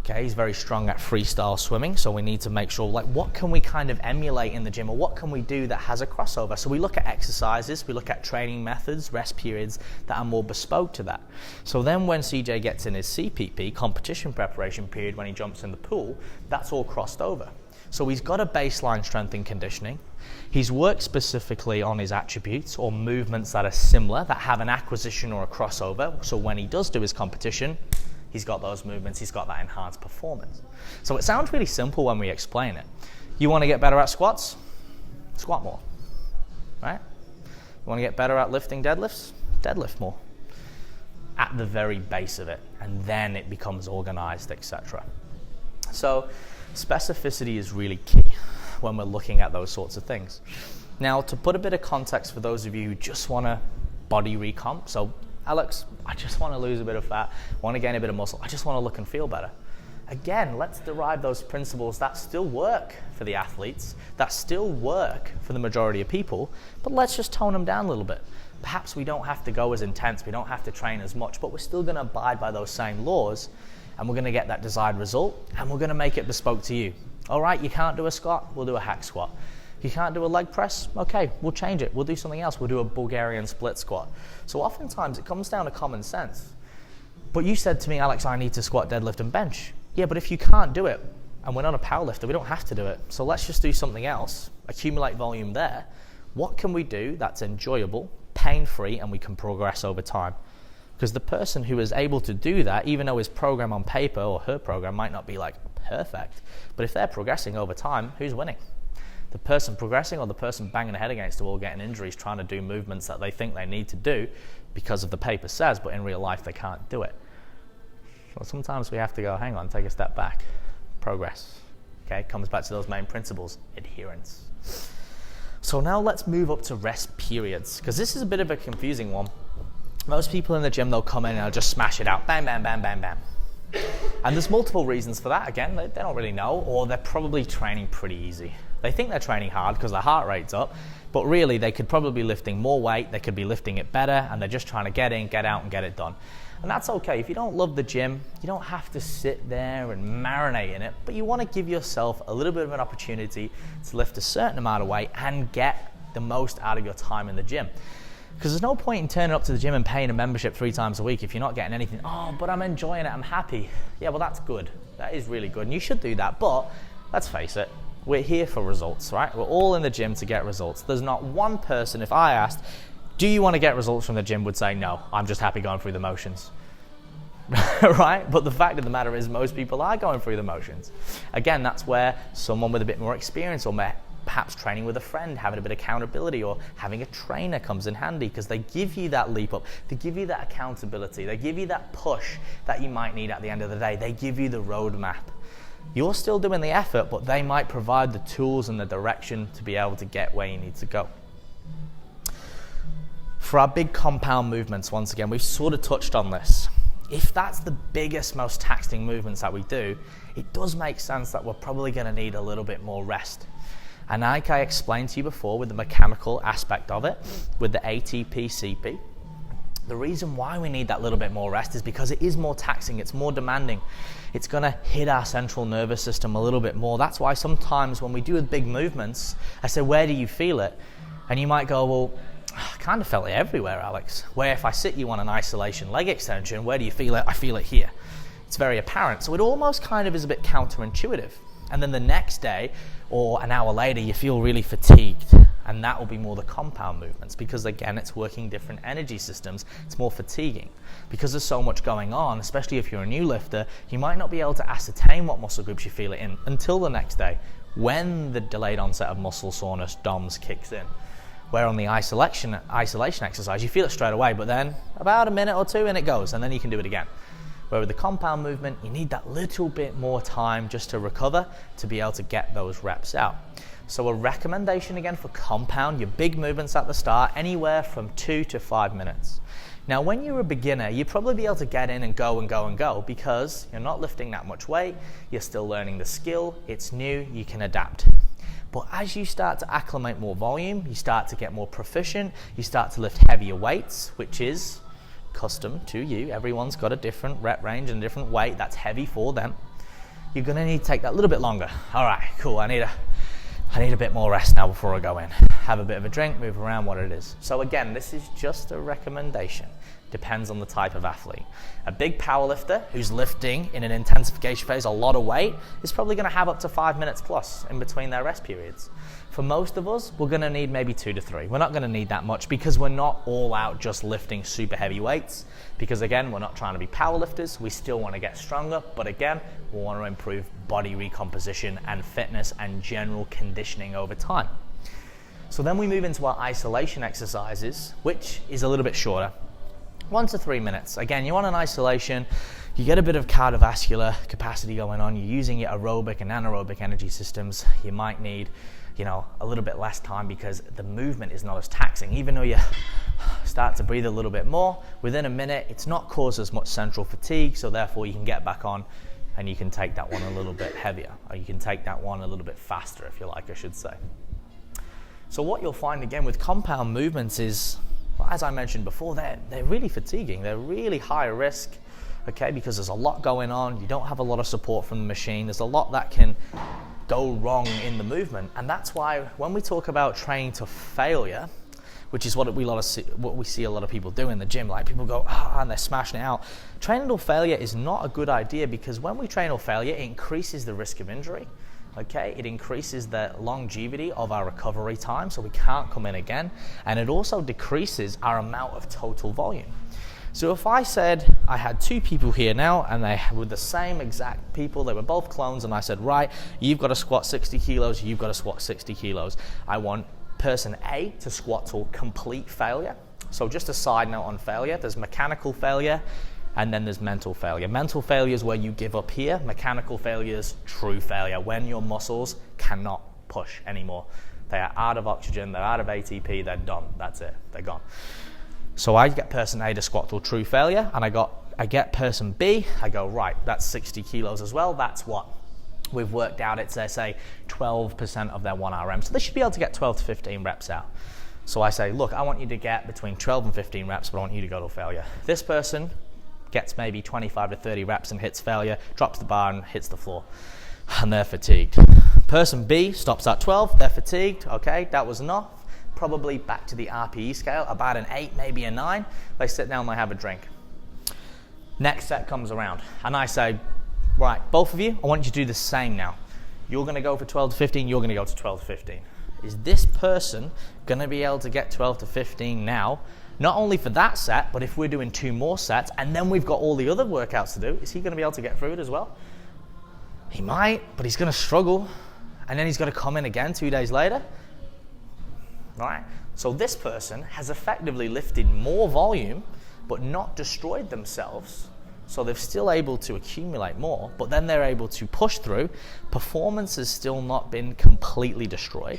Speaker 2: Okay, he's very strong at freestyle swimming, so we need to make sure, what can we kind of emulate in the gym, or what can we do that has a crossover? So we look at exercises, we look at training methods, rest periods that are more bespoke to that. So then when CJ gets in his CPP, competition preparation period, when he jumps in the pool, that's all crossed over. So he's got a baseline strength and conditioning. He's worked specifically on his attributes or movements that are similar, that have an acquisition or a crossover. So when he does do his competition, he's got those movements, he's got that enhanced performance. So it sounds really simple when we explain it. You want to get better at squats? Squat more, right? You want to get better at lifting deadlifts? Deadlift more. At the very base of it, and then it becomes organized, etc. So specificity is really key when we're looking at those sorts of things. Now, to put a bit of context for those of you who just want to body recomp, so Alex, I just want to lose a bit of fat, want to gain a bit of muscle, I just want to look and feel better. Again, let's derive those principles that still work for the athletes, that still work for the majority of people, but let's just tone them down a little bit. Perhaps we don't have to go as intense, we don't have to train as much, but we're still going to abide by those same laws, and we're going to get that desired result, and we're going to make it bespoke to you. All right, you can't do a squat, we'll do a hack squat. You can't do a leg press? Okay, we'll change it. We'll do something else. We'll do a Bulgarian split squat. So oftentimes it comes down to common sense. But you said to me, Alex, I need to squat, deadlift, and bench. Yeah, but if you can't do it, and we're not a powerlifter, we don't have to do it. So let's just do something else, accumulate volume there. What can we do that's enjoyable, pain-free, and we can progress over time? Because the person who is able to do that, even though his program on paper or her program might not be perfect, but if they're progressing over time, who's winning? The person progressing or the person banging their head against the wall, getting injuries, trying to do movements that they think they need to do because of the paper says, but in real life they can't do it. So sometimes we have to go, hang on, take a step back, progress. Okay, comes back to those main principles, adherence. So now let's move up to rest periods, because this is a bit of a confusing one. Most people in the gym, they'll come in and they'll just smash it out, bam, bam, bam, bam, bam. And there's multiple reasons for that. Again, they don't really know, or they're probably training pretty easy. They think they're training hard because their heart rate's up, but really they could probably be lifting more weight, they could be lifting it better, and they're just trying to get in, get out, and get it done. And that's okay. If you don't love the gym, you don't have to sit there and marinate in it, but you want to give yourself a little bit of an opportunity to lift a certain amount of weight and get the most out of your time in the gym. Because there's no point in turning up to the gym and paying a membership 3 times a week if you're not getting anything. Oh, but I'm enjoying it, I'm happy. Yeah, well, that's good. That is really good, and you should do that. But let's face it, we're here for results, right? We're all in the gym to get results. There's not one person, if I asked, do you want to get results from the gym, would say, no, I'm just happy going through the motions. Right? But the fact of the matter is most people are going through the motions. Again, that's where someone with a bit more experience or perhaps training with a friend, having a bit of accountability, or having a trainer comes in handy, because they give you that leap up, they give you that accountability, they give you that push that you might need at the end of the day, they give you the roadmap. You're still doing the effort, but they might provide the tools and the direction to be able to get where you need to go. For our big compound movements, once again, we've sort of touched on this. If that's the biggest, most taxing movements that we do, it does make sense that we're probably going to need a little bit more rest. And like I explained to you before with the mechanical aspect of it, with the ATP, CP, the reason why we need that little bit more rest is because it is more taxing, it's more demanding. It's going to hit our central nervous system a little bit more. That's why sometimes when we do big movements, I say, where do you feel it? And you might go, well, I kind of felt it everywhere, Alex. Where if I sit you on an isolation leg extension, where do you feel it? I feel it here. It's very apparent. So it almost kind of is a bit counterintuitive. And then the next day or an hour later, you feel really fatigued. And that will be more the compound movements because, again, it's working different energy systems. It's more fatiguing. Because there's so much going on, especially if you're a new lifter, you might not be able to ascertain what muscle groups you feel it in until the next day when the delayed onset of muscle soreness, DOMS, kicks in. Where on the isolation exercise, you feel it straight away, but then about a minute or two and it goes, and then you can do it again. Where with the compound movement, you need that little bit more time just to recover to be able to get those reps out. So a recommendation again for compound, your big movements at the start, anywhere from 2 to 5 minutes. Now when you're a beginner, you'll probably be able to get in and go because you're not lifting that much weight, you're still learning the skill, it's new, you can adapt. But as you start to acclimate more volume, you start to get more proficient, you start to lift heavier weights, which is custom to you. Everyone's got a different rep range and a different weight that's heavy for them. You're going to need to take that a little bit longer. All right, cool, I need a bit more rest now before I go in. Have a bit of a drink, move around, what it is. So again, this is just a recommendation. Depends on the type of athlete. A big powerlifter who's lifting in an intensification phase a lot of weight is probably going to have up to 5 minutes plus in between their rest periods. For most of us, we're going to need maybe 2 to 3. We're not going to need that much because we're not all out just lifting super heavy weights. Because again, we're not trying to be powerlifters. We still want to get stronger, but again, we want to improve body recomposition and fitness and general conditioning over time. So then we move into our isolation exercises, which is a little bit shorter. 1 to 3 minutes. Again, you're on an isolation, you get a bit of cardiovascular capacity going on, you're using your aerobic and anaerobic energy systems. You might need, a little bit less time because the movement is not as taxing. Even though you start to breathe a little bit more, within a minute, it's not caused as much central fatigue, so therefore you can get back on and you can take that one a little bit heavier, or you can take that one a little bit faster, if you like, I should say. So what you'll find again with compound movements is, well, as I mentioned before, they're really fatiguing. They're really high risk, okay, because there's a lot going on. You don't have a lot of support from the machine. There's a lot that can go wrong in the movement. And that's why when we talk about training to failure, which is what we see a lot of people do in the gym, like people go, and they're smashing it out. Training to failure is not a good idea because when we train to failure, it increases the risk of injury. Okay, it increases the longevity of our recovery time, so we can't come in again, and it also decreases our amount of total volume. So if I said I had 2 people here now, and they were the same exact people, they were both clones, and I said, right, you've got to squat 60 kilos, you've got to squat 60 kilos. I want person A to squat to complete failure. So just a side note on failure, there's mechanical failure, and then there's mental failure. Mental failure is where you give up here. Mechanical failure is true failure, when your muscles cannot push anymore. They are out of oxygen, they're out of ATP, they're done. That's it, they're gone. So I get person A to squat to true failure, and I get person B, I go, right, that's 60 kilos as well. That's what we've worked out. It's, say, 12% of their 1 RM. So they should be able to get 12 to 15 reps out. So I say, look, I want you to get between 12 and 15 reps, but I want you to go to failure. This person gets maybe 25 to 30 reps and hits failure, drops the bar and hits the floor, and they're fatigued. Person B stops at 12, they're fatigued, okay, that was enough. Probably back to the RPE scale, about an 8, maybe a 9. They sit down, they have a drink. Next set comes around, and I say, right, both of you, I want you to do the same now. You're going to go for 12 to 15, you're going to go to 12 to 15. Is this person going to be able to get 12 to 15 now? Not only for that set, but if we're doing 2 more sets, and then we've got all the other workouts to do, is he going to be able to get through it as well? He might, but he's going to struggle, and then he's got to come in again 2 days later. Right? So this person has effectively lifted more volume, but not destroyed themselves So they're still able to accumulate more, but then they're able to push through. Performance has still not been completely destroyed.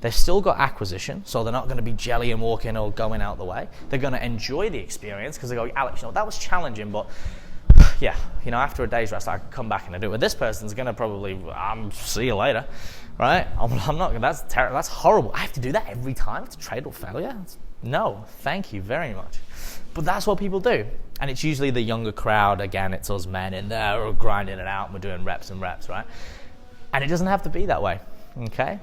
Speaker 2: They've still got acquisition, so they're not going to be jelly and walking or going out the way. They're going to enjoy the experience because they go, Alex, that was challenging, but yeah, after a day's rest, I can come back and I do it. But this person's going to probably, see you later, right? I'm not, that's terrible, that's horrible. I have to do that every time to trade or failure? No, thank you very much. But that's what people do. And it's usually the younger crowd, again, it's us men in there, we're grinding it out and we're doing reps and reps, right? And it doesn't have to be that way, okay?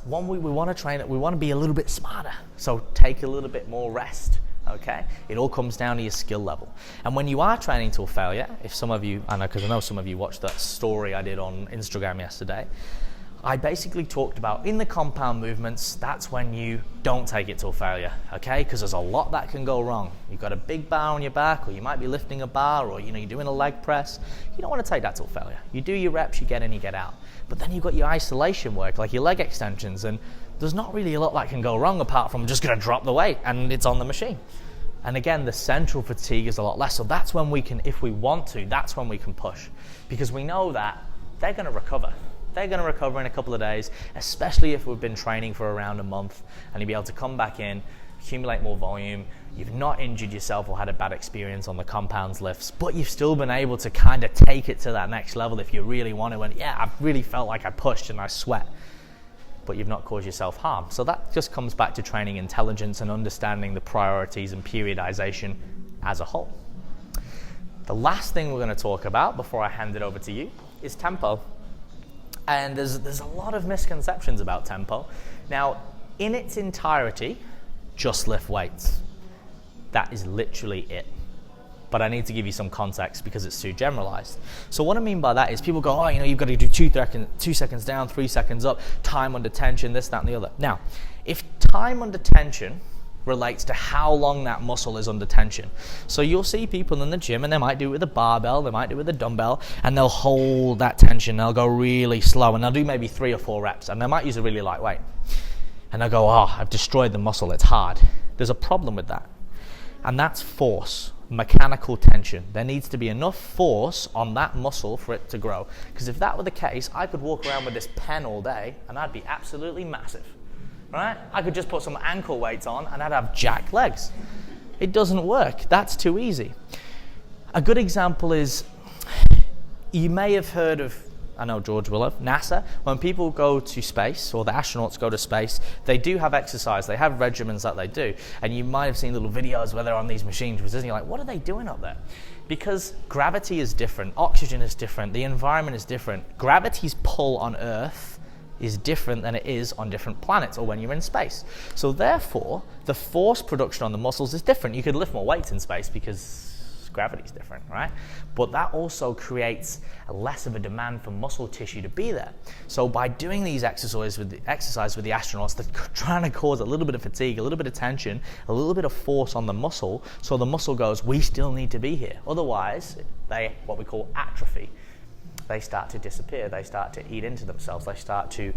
Speaker 2: One week we want to train it, we want to be a little bit smarter. So take a little bit more rest, okay? It all comes down to your skill level. And when you are training till failure, if some of you, because I know some of you watched that story I did on Instagram yesterday, I basically talked about in the compound movements, that's when you don't take it till failure, okay? Because there's a lot that can go wrong. You've got a big bar on your back, or you might be lifting a bar, or you're doing a leg press. You don't want to take that till failure. You do your reps, you get in, you get out. But then you've got your isolation work, like your leg extensions, and there's not really a lot that can go wrong apart from just going to drop the weight and it's on the machine. And again, the central fatigue is a lot less. So that's when we can, if we want to, that's when we can push. Because we know that they're going to recover. They're going to recover in a couple of days, especially if we've been training for around a month, and you'll be able to come back in, accumulate more volume. You've not injured yourself or had a bad experience on the compounds lifts, but you've still been able to kind of take it to that next level if you really want to. And yeah, I really felt like I pushed and I sweat, but you've not caused yourself harm. So that just comes back to training intelligence and understanding the priorities and periodization as a whole. The last thing we're going to talk about before I hand it over to you is tempo. And there's a lot of misconceptions about tempo. Now, in its entirety, just lift weights. That is literally it. But I need to give you some context because it's too generalized. So what I mean by that is people go, you've got to do 2 seconds down, 3 seconds up, time under tension, this, that, and the other. Now, if time under tension relates to how long that muscle is under tension. So you'll see people in the gym and they might do it with a barbell, they might do it with a dumbbell, and they'll hold that tension, they'll go really slow, and they'll do maybe 3 or 4 reps, and they might use a really light weight. And they'll go, I've destroyed the muscle, it's hard. There's a problem with that. And that's force, mechanical tension. There needs to be enough force on that muscle for it to grow. Because if that were the case, I could walk around with this pen all day and I'd be absolutely massive. Right? I could just put some ankle weights on and I'd have jacked legs. It doesn't work. That's too easy. A good example is, you may have heard of, I know George will have, NASA. When people go to space, or the astronauts go to space, they do have exercise. They have regimens that they do. And you might have seen little videos where they're on these machines, and you're like, what are they doing up there? Because gravity is different, oxygen is different, the environment is different. Gravity's pull on Earth is different than it is on different planets or when you're in space. So therefore, the force production on the muscles is different. You could lift more weights in space because gravity is different, right? But that also creates less of a demand for muscle tissue to be there. So by doing these exercises with the astronauts, they're trying to cause a little bit of fatigue, a little bit of tension, a little bit of force on the muscle, so the muscle goes, we still need to be here. Otherwise, they, what we call atrophy, they start to disappear, they start to eat into themselves, they start to,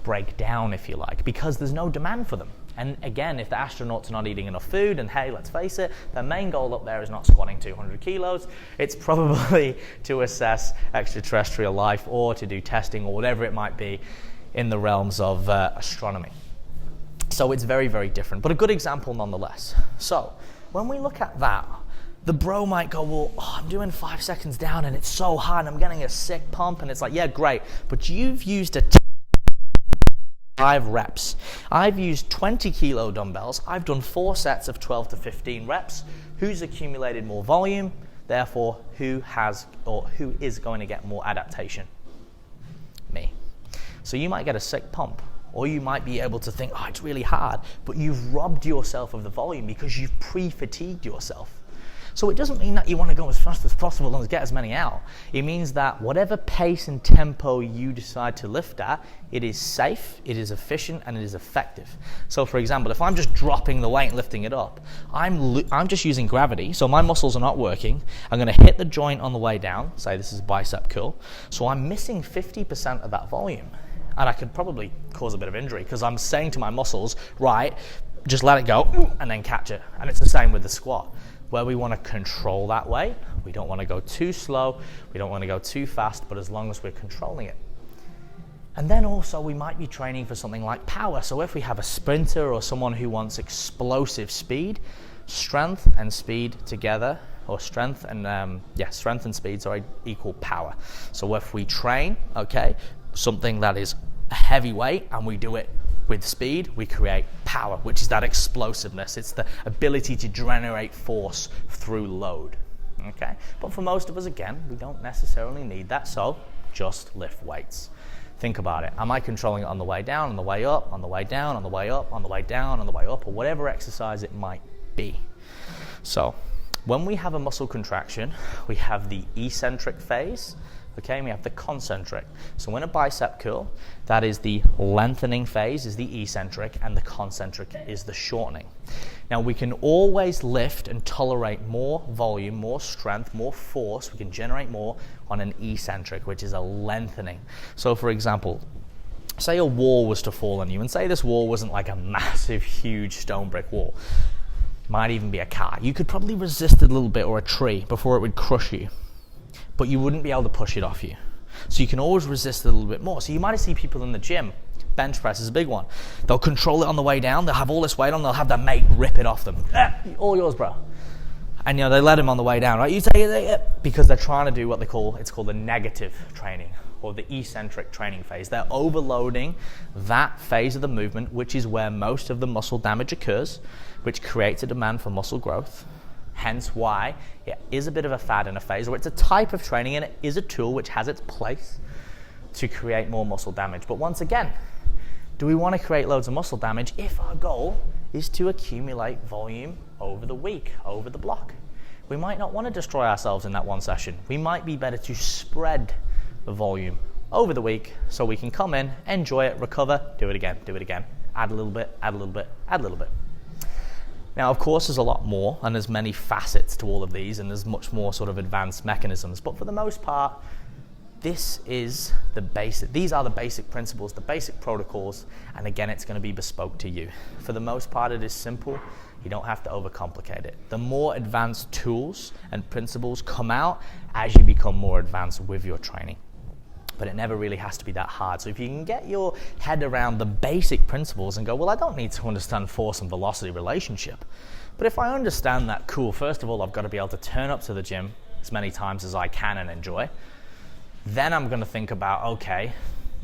Speaker 2: break down, if you like, because there's no demand for them. And again, if the astronauts are not eating enough food, and hey, let's face it, their main goal up there is not squatting 200 kilos, it's probably to assess extraterrestrial life or to do testing or whatever it might be in the realms of astronomy. So it's very, very different, but a good example nonetheless. So when we look at that, the bro might go, well, I'm doing 5 seconds down and it's so hard and I'm getting a sick pump, and it's like, yeah, great, but you've used 5 reps. I've used 20 kilo dumbbells. I've done 4 sets of 12 to 15 reps. Who's accumulated more volume? Therefore, who is going to get more adaptation? Me. So you might get a sick pump, or you might be able to think, it's really hard, but you've robbed yourself of the volume because you've pre-fatigued yourself. So it doesn't mean that you want to go as fast as possible and get as many out. It means that whatever pace and tempo you decide to lift at, it is safe, it is efficient, and it is effective. So for example, if I'm just dropping the weight and lifting it up, I'm just using gravity, so my muscles are not working. I'm going to hit the joint on the way down, say this is bicep curl, so I'm missing 50% of that volume. And I could probably cause a bit of injury because I'm saying to my muscles, right, just let it go and then catch it. And it's the same with the squat. where we want to control that weight. We don't want to go too slow, we don't want to go too fast, but as long as we're controlling it. And then also we might be training for something like power. So if we have a sprinter or someone who wants explosive speed, strength and speed together, or strength and speed, equal power. So if we train, something that is a heavy weight and we do it with speed, we create power, which is that explosiveness. It's the ability to generate force through load. Okay? But for most of us, again, we don't necessarily need that, so just lift weights. Think about it. Am I controlling it on the way down, on the way up, on the way down, on the way up, on the way down, on the way up, or whatever exercise it might be? So when we have a muscle contraction, we have the eccentric phase, and we have the concentric. So in a bicep curl, that is the lengthening phase, is the eccentric, and the concentric is the shortening. Now we can always lift and tolerate more volume, more strength, more force. We can generate more on an eccentric, which is a lengthening. So for example, say a wall was to fall on you, and say this wall wasn't like a massive, huge stone brick wall. Might even be a car. You could probably resist it a little bit, or a tree, before it would crush you. But you wouldn't be able to push it off you. So you can always resist it a little bit more. So you might see people in the gym, bench press is a big one. They'll control it on the way down, they'll have all this weight on, they'll have their mate rip it off them. All yours, bro. And they let him on the way down, right? You take it, because they're trying to do what it's called the negative training, or the eccentric training phase. They're overloading that phase of the movement, which is where most of the muscle damage occurs, which creates a demand for muscle growth. Hence why it is a bit of a fad and a phase, or it's a type of training, and it is a tool which has its place to create more muscle damage. But once again, do we want to create loads of muscle damage if our goal is to accumulate volume over the week, over the block? We might not want to destroy ourselves in that one session. We might be better to spread the volume over the week so we can come in, enjoy it, recover, do it again, add a little bit, add a little bit, add a little bit. Now, of course, there's a lot more, and there's many facets to all of these, and there's much more sort of advanced mechanisms. But for the most part, this is the basic. These are the basic principles, the basic protocols, and again, it's going to be bespoke to you. For the most part, it is simple. You don't have to overcomplicate it. The more advanced tools and principles come out as you become more advanced with your training. But it never really has to be that hard. So if you can get your head around the basic principles and go, well, I don't need to understand force and velocity relationship. But if I understand that, cool, first of all, I've got to be able to turn up to the gym as many times as I can and enjoy. Then I'm going to think about, okay,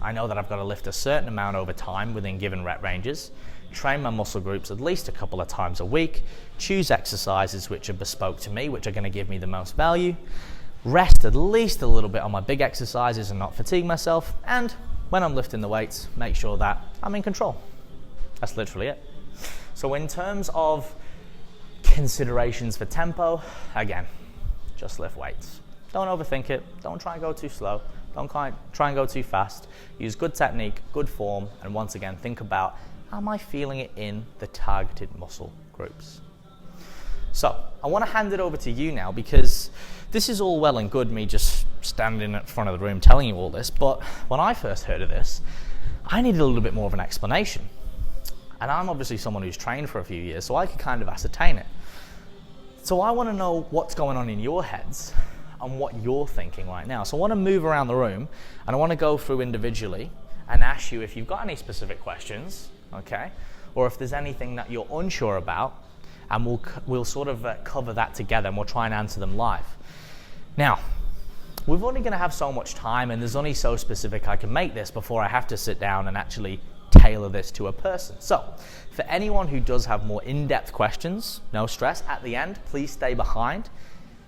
Speaker 2: I know that I've got to lift a certain amount over time within given rep ranges, train my muscle groups at least a couple of times a week, choose exercises which are bespoke to me, which are going to give me the most value, rest at least a little bit on my big exercises and not fatigue myself, and when I'm lifting the weights, make sure that I'm in control. That's literally it. So in terms of considerations for tempo, again, just lift weights. Don't overthink it. Don't try and go too slow. Don't try and go too fast. Use good technique, good form, and once again, think about, am I feeling it in the targeted muscle groups? So I want to hand it over to you now, because this is all well and good, me just standing in front of the room telling you all this, but when I first heard of this, I needed a little bit more of an explanation. And I'm obviously someone who's trained for a few years, so I could kind of ascertain it. So I want to know what's going on in your heads and what you're thinking right now. So I want to move around the room, and I want to go through individually and ask you if you've got any specific questions, okay? Or if there's anything that you're unsure about, and we'll sort of cover that together, and we'll try and answer them live. Now, we're only going to have so much time, and there's only so specific I can make this before I have to sit down and actually tailor this to a person. So, for anyone who does have more in-depth questions, no stress, at the end, please stay behind.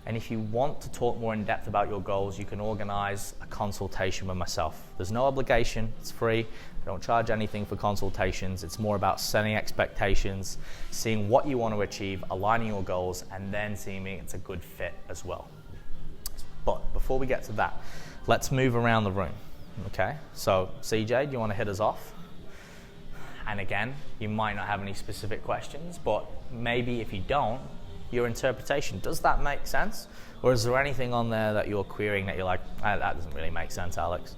Speaker 2: And if you want to talk more in depth about your goals, you can organize a consultation with myself. There's no obligation, it's free. I don't charge anything for consultations. It's more about setting expectations, seeing what you want to achieve, aligning your goals, and then seeing if it's a good fit as well. But before we get to that, let's move around the room, okay? So CJ, do you want to hit us off? And again, you might not have any specific questions, but maybe if you don't, your interpretation, does that make sense? Or is there anything on there that you're querying that you're like, that doesn't really make sense, Alex?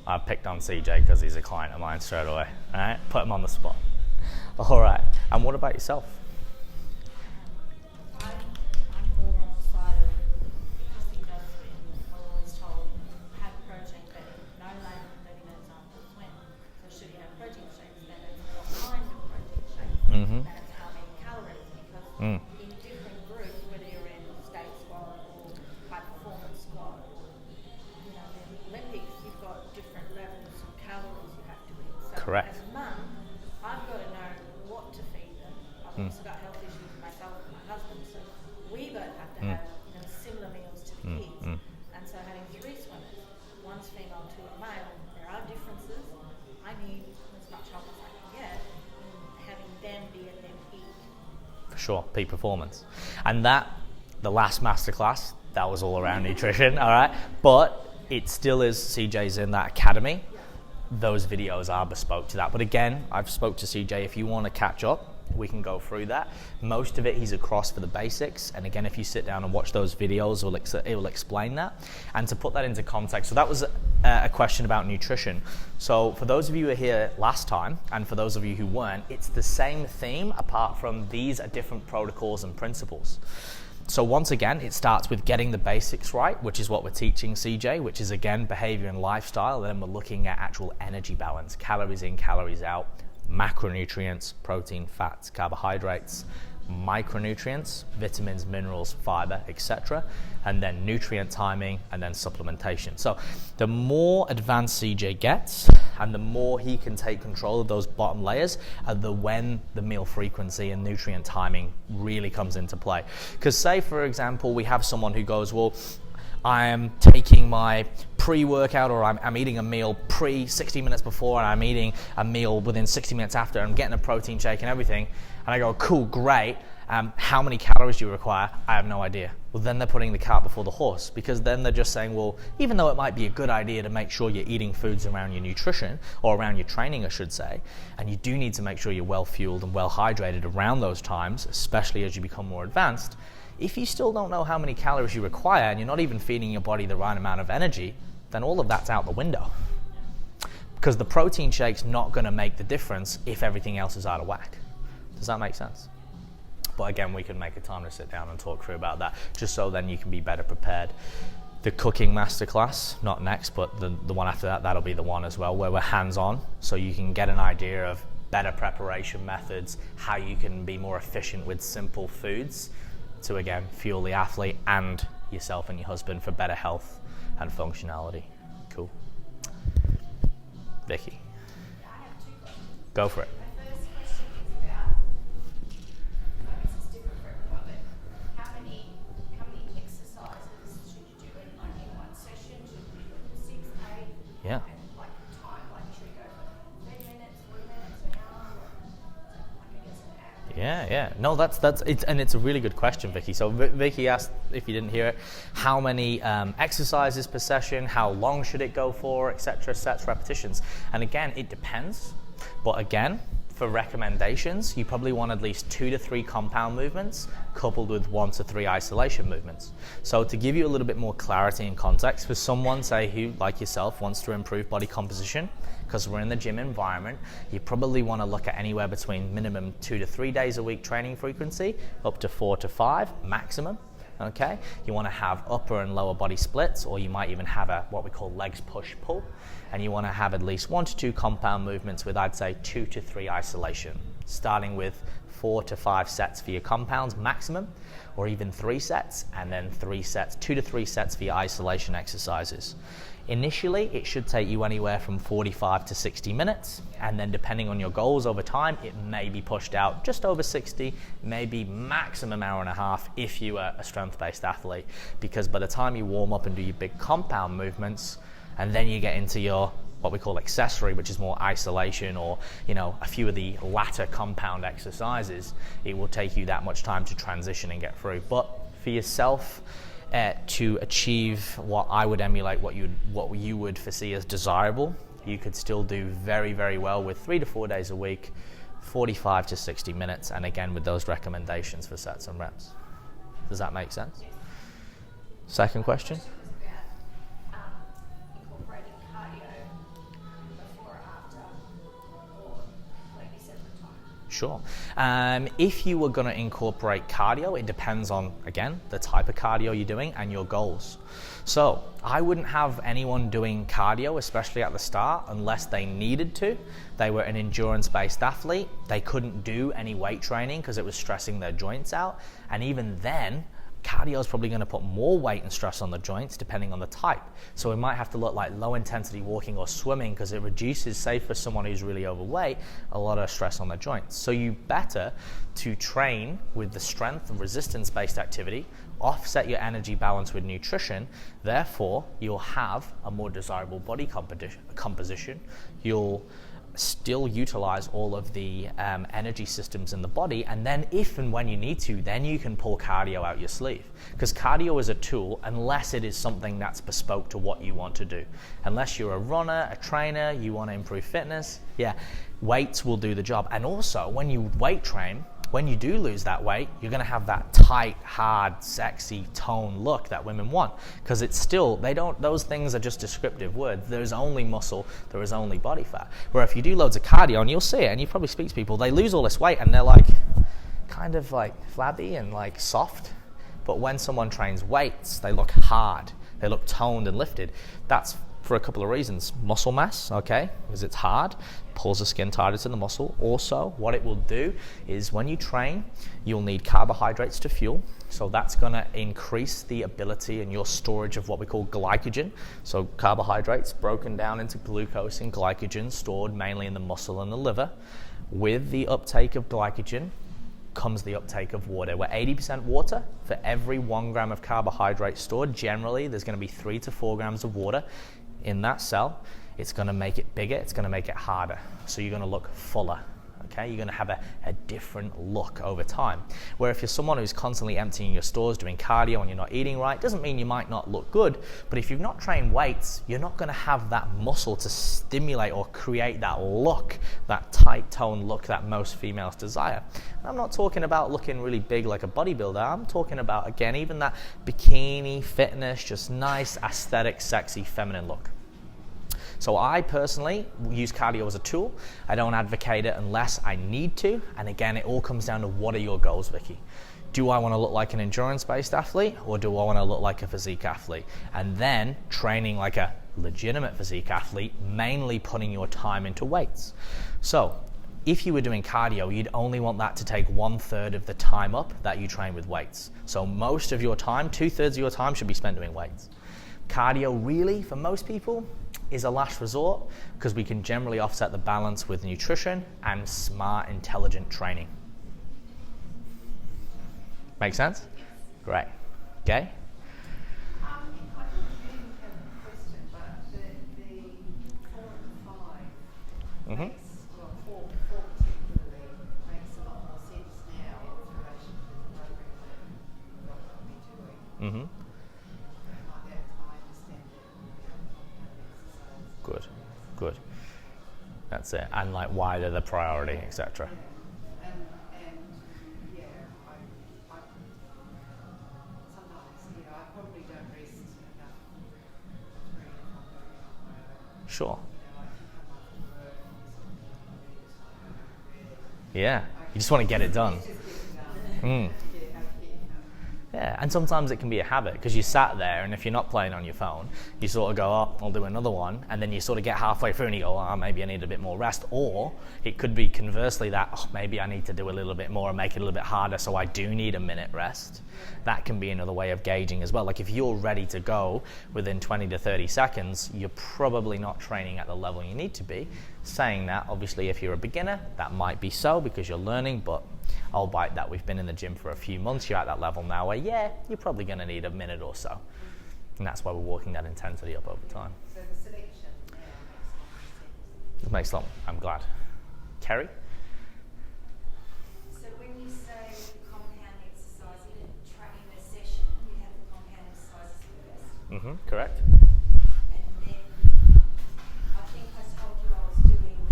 Speaker 2: I picked on CJ because he's a client of mine straight away. All right, put him on the spot. All right, and what about yourself?
Speaker 3: I'm more on the side of, because he does swim, we're always told, have protein, but no later than 30 minutes after the swim. So should you have protein shakes, then it's what kind of protein shakes, and it's how many calories, because in different groups, whether you're in state squad or high performance squad, you know, in the Olympics, you've got different levels of calories you have to eat. So
Speaker 2: Correct.
Speaker 3: as a mum, I've got to know what to feed them. I've also got health issues myself and my husband, so we both have to have, you know, similar meals to the kids. And so having 3 swimmers, one's female, 2 are male, there are differences. I need as much help as I can get in having them be and them eat.
Speaker 2: For sure, peak performance. And that, the last masterclass, that was all around nutrition, all right? But it still is, CJ's in that academy. Those videos are bespoke to that. But again, I've spoke to CJ, if you want to catch up, we can go through that. Most of it he's across for the basics. And again, if you sit down and watch those videos, it will explain that. And to put that into context, so that was a question about nutrition. So for those of you who were here last time, and for those of you who weren't, it's the same theme, apart from these are different protocols and principles. So once again, it starts with getting the basics right, which is what we're teaching CJ, which is again, behavior and lifestyle. Then we're looking at actual energy balance, calories in, calories out, macronutrients, protein, fats, carbohydrates, micronutrients, vitamins, minerals, fiber, etc. And then nutrient timing, and then supplementation. So the more advanced CJ gets, and the more he can take control of those bottom layers, when the meal frequency and nutrient timing really comes into play. Because say, for example, we have someone who goes, well, I am taking my pre-workout, or I'm eating a meal 60 minutes before, and I'm eating a meal within 60 minutes after, and I'm getting a protein shake and everything. And I go, cool, great. How many calories do you require? I have no idea. Well, then they're putting the cart before the horse, because then they're just saying, well, even though it might be a good idea to make sure you're eating foods around your nutrition, or around your training, I should say, and you do need to make sure you're well fueled and well hydrated around those times, especially as you become more advanced. If you still don't know how many calories you require, and you're not even feeding your body the right amount of energy, then all of that's out the window. Because the protein shake's not going to make the difference if everything else is out of whack. Does that make sense? But again, we can make a time to sit down and talk through about that, just so then you can be better prepared. The cooking masterclass, not next, but the one after that, that'll be the one as well, where we're hands-on, so you can get an idea of better preparation methods, how you can be more efficient with simple foods to, again, fuel the athlete and yourself and your husband for better health and functionality. Cool. Vicky.
Speaker 4: I have 2 questions.
Speaker 2: Go for it.
Speaker 4: My first question is about, I guess it's different for everyone, but how many exercises should you do in one session? Should you do 6, 8?
Speaker 2: Yeah.
Speaker 4: And like time, should we go for 10 minutes, 40 minutes, an hour? I guess an hour.
Speaker 2: Yeah. No, that's it's, and it's a really good question, Vicky. So Vicky asked, if you didn't hear it, how many exercises per session, how long should it go for, etc., sets, repetitions. And again, it depends. But again, for recommendations, you probably want at least 2 to 3 compound movements coupled with 1 to 3 isolation movements. So to give you a little bit more clarity and context, for someone, say, who, like yourself, wants to improve body composition, because we're in the gym environment, you probably want to look at anywhere between minimum 2 to 3 days a week training frequency, up to 4 to 5 maximum. Okay, you want to have upper and lower body splits, or you might even have what we call legs push pull, and you want to have at least 1 to 2 compound movements with, I'd say, 2 to 3 isolation, starting with 4 to 5 sets for your compounds maximum, or even 3 sets, and then 3 sets, 2 to 3 sets for your isolation exercises. Initially, it should take you anywhere from 45 to 60 minutes, and then depending on your goals over time, it may be pushed out just over 60, maybe maximum hour and a half if you are a strength-based athlete, because by the time you warm up and do your big compound movements, and then you get into your what we call accessory, which is more isolation, or a few of the latter compound exercises, it will take you that much time to transition and get through. But for yourself, to achieve what I would emulate, what you would foresee as desirable, you could still do very, very well with 3 to 4 days a week, 45 to 60 minutes, and again with those recommendations for sets and reps. Does that make sense? Second question?
Speaker 4: About incorporating cardio
Speaker 2: Sure. If you were going to incorporate cardio, it depends on, again, the type of cardio you're doing and your goals. So I wouldn't have anyone doing cardio, especially at the start, unless they needed to. They were an endurance-based athlete. They couldn't do any weight training because it was stressing their joints out. And even then, cardio is probably going to put more weight and stress on the joints depending on the type. So it might have to look like low intensity walking or swimming because it reduces, say for someone who's really overweight, a lot of stress on the joints. So you better to train with the strength and resistance based activity, offset your energy balance with nutrition, therefore you'll have a more desirable body composition. You'll still utilize all of the energy systems in the body, and then if and when you need to, then you can pull cardio out your sleeve, because cardio is a tool unless it is something that's bespoke to what you want to do. Unless you're a runner, a trainer, you want to improve fitness, weights will do the job. And also when you weight train, when you do lose that weight, you're going to have that tight, hard, sexy, toned look that women want, because it's still, those things are just descriptive words. There's only muscle, there is only body fat. Where if you do loads of cardio, and you'll see it, and you probably speak to people, they lose all this weight and they're like, kind of like flabby and like soft. But when someone trains weights, they look hard, they look toned and lifted. That's for a couple of reasons. Muscle mass, okay, because it's hard, pulls the skin tighter to the muscle. Also, what it will do is when you train, you'll need carbohydrates to fuel. So that's going to increase the ability and your storage of what we call glycogen. So carbohydrates broken down into glucose and glycogen stored mainly in the muscle and the liver. With the uptake of glycogen comes the uptake of water. We're 80% water. For every 1 gram of carbohydrate stored, generally there's going to be 3 to 4 grams of water in that cell. It's going to make it bigger, it's going to make it harder. So you're going to look fuller, okay? You're going to have a different look over time. Where if you're someone who's constantly emptying your stores, doing cardio, and you're not eating right, doesn't mean you might not look good, but if you've not trained weights, you're not going to have that muscle to stimulate or create that look, that tight toned look that most females desire. And I'm not talking about looking really big like a bodybuilder. I'm talking about, again, even that bikini fitness, just nice, aesthetic, sexy, feminine look. So I personally use cardio as a tool. I don't advocate it unless I need to. And again, it all comes down to what are your goals, Vicky? Do I want to look like an endurance-based athlete, or do I want to look like a physique athlete? And then training like a legitimate physique athlete, mainly putting your time into weights. So if you were doing cardio, you'd only want that to take 1/3 of the time up that you train with weights. So most of your time, 2/3 of your time should be spent doing weights. Cardio really, for most people, is a last resort, because we can generally offset the balance with nutrition and smart, intelligent training. Make sense? Great. Okay?
Speaker 4: I don't really have a question, but the 4 and 5
Speaker 2: Mm-hmm.
Speaker 4: makes, well, 4 particularly makes a lot more sense now in relation to the program that you've got me doing.
Speaker 2: Mm-hmm.
Speaker 4: Like that, I understand that compound exercise.
Speaker 2: Good. That's it. And like why they're the priority, etc.
Speaker 4: And yeah, I sometimes, I probably don't rest enough between if I'm doing it.
Speaker 2: Sure.
Speaker 4: I can come after work and just
Speaker 2: Yeah. You just want to get it done.
Speaker 4: just get it done.
Speaker 2: Mm. Yeah, and sometimes it can be a habit, because you sat there, and if you're not playing on your phone, you sort of go, oh, I'll do another one, and then you sort of get halfway through and you go, oh, maybe I need a bit more rest. Or it could be conversely that, oh, maybe I need to do a little bit more and make it a little bit harder, so I do need a minute rest. That can be another way of gauging as well. Like if you're ready to go within 20 to 30 seconds, you're probably not training at the level you need to be. Saying that, obviously, if you're a beginner, that might be so because you're learning, but albeit that we've been in the gym for a few months, you're at that level now where, you're probably going to need a minute or so. And that's why we're working that intensity up over time.
Speaker 4: So the selection now makes a lot of sense.
Speaker 2: It makes a lot, I'm glad. Kerry?
Speaker 3: So when you say compound exercise, in a session, you have the compound exercises first.
Speaker 2: Mm-hmm, correct.
Speaker 3: And then I think I told you I was doing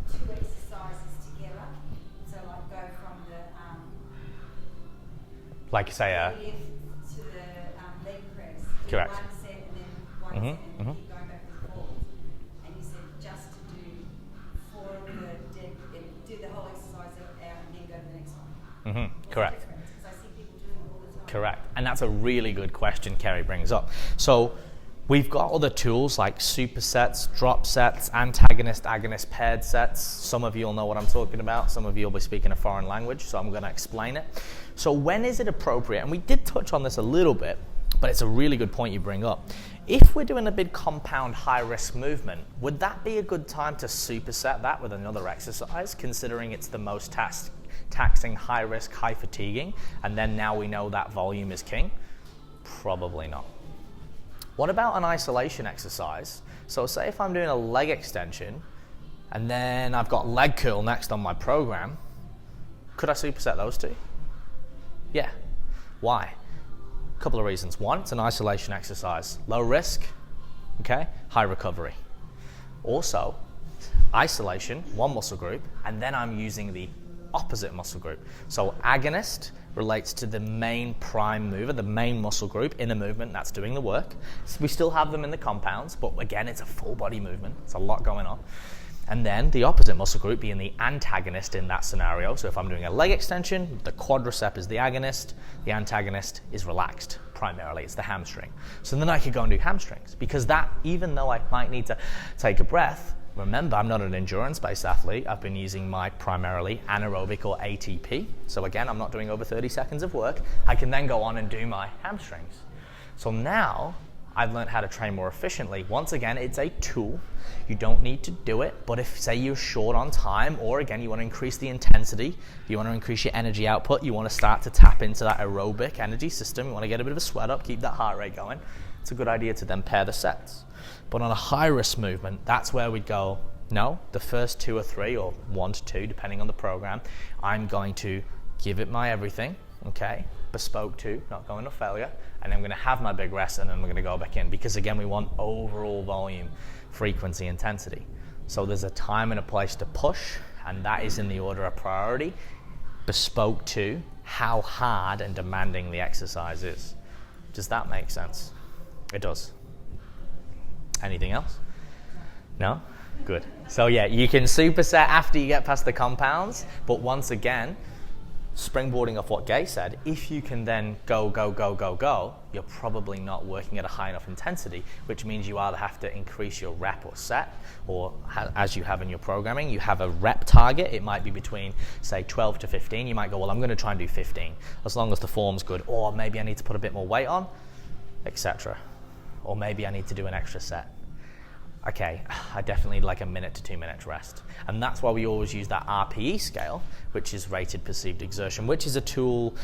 Speaker 3: 2 exercises together. So I'd go from the
Speaker 2: Like say
Speaker 3: deadlift to the leg press. Do
Speaker 2: Correct.
Speaker 3: 1 set and then 1
Speaker 2: Mhm,
Speaker 3: set and
Speaker 2: mhm.
Speaker 3: keep going back and forth. And you said just to do 4 of the deadlift
Speaker 2: Correct.
Speaker 3: Because I see people doing it all the time.
Speaker 2: Correct. And that's a really good question Kerry brings up. So we've got other tools like supersets, drop sets, antagonist, agonist, paired sets. Some of you will know what I'm talking about. Some of you will be speaking a foreign language, so I'm going to explain it. So when is it appropriate? And we did touch on this a little bit, but it's a really good point you bring up. If we're doing a big compound high-risk movement, would that be a good time to superset that with another exercise, considering it's the most taxing, high-risk, high-fatiguing, and then now we know that volume is king? Probably not. What about an isolation exercise? So say if I'm doing a leg extension, and then I've got leg curl next on my program, could I superset those two? Yeah. Why? A couple of reasons. One, it's an isolation exercise. Low risk, okay, high recovery. Also, isolation, one muscle group, and then I'm using the opposite muscle group. So agonist relates to the main prime mover, the main muscle group in a movement that's doing the work. So we still have them in the compounds, but again, it's a full body movement. It's a lot going on. And then the opposite muscle group being the antagonist in that scenario. So if I'm doing a leg extension, the quadricep is the agonist, the antagonist is relaxed. Primarily, it's the hamstring. So then I could go and do hamstrings, because that, even though I might need to take a breath, remember, I'm not an endurance-based athlete. I've been using my primarily anaerobic or ATP. So again, I'm not doing over 30 seconds of work. I can then go on and do my hamstrings. So now I've learned how to train more efficiently. Once again, it's a tool. You don't need to do it, but if, say, you're short on time, or again, you want to increase the intensity, you want to increase your energy output, you want to start to tap into that aerobic energy system, you want to get a bit of a sweat up, keep that heart rate going, it's a good idea to then pair the sets. But on a high-risk movement, that's where we'd go, no, the first 2 or 3, or 1 to 2, depending on the program, I'm going to give it my everything, okay, bespoke to, not going to failure, and I'm going to have my big rest, and then we're going to go back in, because again, we want overall volume, frequency, intensity. So there's a time and a place to push, and that is in the order of priority, bespoke to how hard and demanding the exercise is. Does that make sense? It does. Anything else? No? Good. So yeah, you can superset after you get past the compounds, but once again, springboarding off what Gay said, if you can then go, you're probably not working at a high enough intensity, which means you either have to increase your rep or set, or as you have in your programming, you have a rep target. It might be between, say, 12 to 15. You might go, well, I'm going to try and do 15, as long as the form's good, or maybe I need to put a bit more weight on, etc. Or maybe I need to do an extra set. Okay, I definitely need like a minute to 2 minutes rest. And that's why we always use that RPE scale, which is rated perceived exertion, which is a tool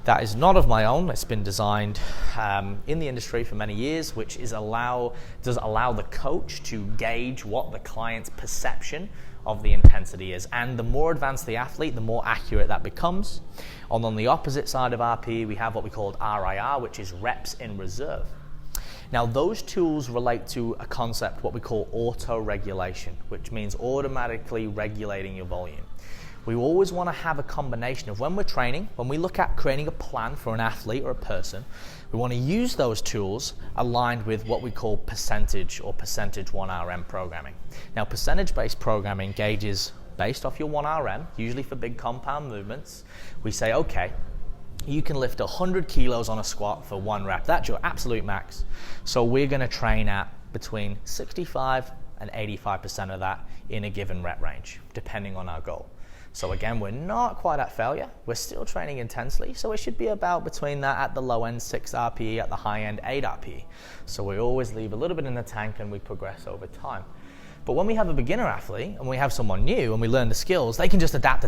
Speaker 2: that is not of my own. It's been designed in the industry for many years, which does allow the coach to gauge what the client's perception of the intensity is. And the more advanced the athlete, the more accurate that becomes. And on the opposite side of RPE, we have what we call RIR, which is reps in reserve. Now, those tools relate to a concept, what we call auto-regulation, which means automatically regulating your volume. We always want to have a combination of, when we're training, when we look at creating a plan for an athlete or a person, we want to use those tools aligned with what we call percentage or percentage 1RM programming. Now, percentage-based programming gauges based off your 1RM, usually for big compound movements. We say, okay, you can lift 100 kilos on a squat for 1 rep. That's your absolute max. So we're going to train at between 65 and 85% of that in a given rep range, depending on our goal. So again, we're not quite at failure. We're still training intensely, so it should be about between that at the low end, 6 RPE, at the high end, 8 RPE. So we always leave a little bit in the tank and we progress over time. But when we have a beginner athlete and we have someone new and we learn the skills, they can just adapt.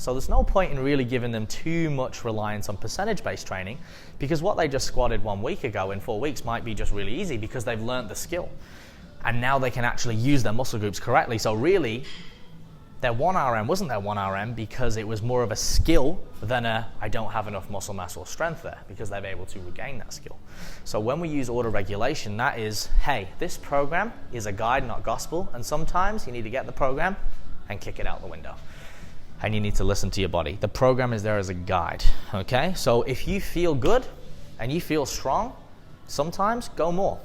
Speaker 2: So there's no point in really giving them too much reliance on percentage-based training, because what they just squatted 1 week ago in 4 weeks might be just really easy because they've learned the skill. And now they can actually use their muscle groups correctly. So really, their 1RM wasn't their 1RM because it was more of a skill than I don't have enough muscle mass or strength there, because they're able to regain that skill. So when we use auto-regulation, that is, hey, this program is a guide, not gospel, and sometimes you need to get the program and kick it out the window. And you need to listen to your body. The program is there as a guide, okay? So if you feel good and you feel strong, sometimes go more.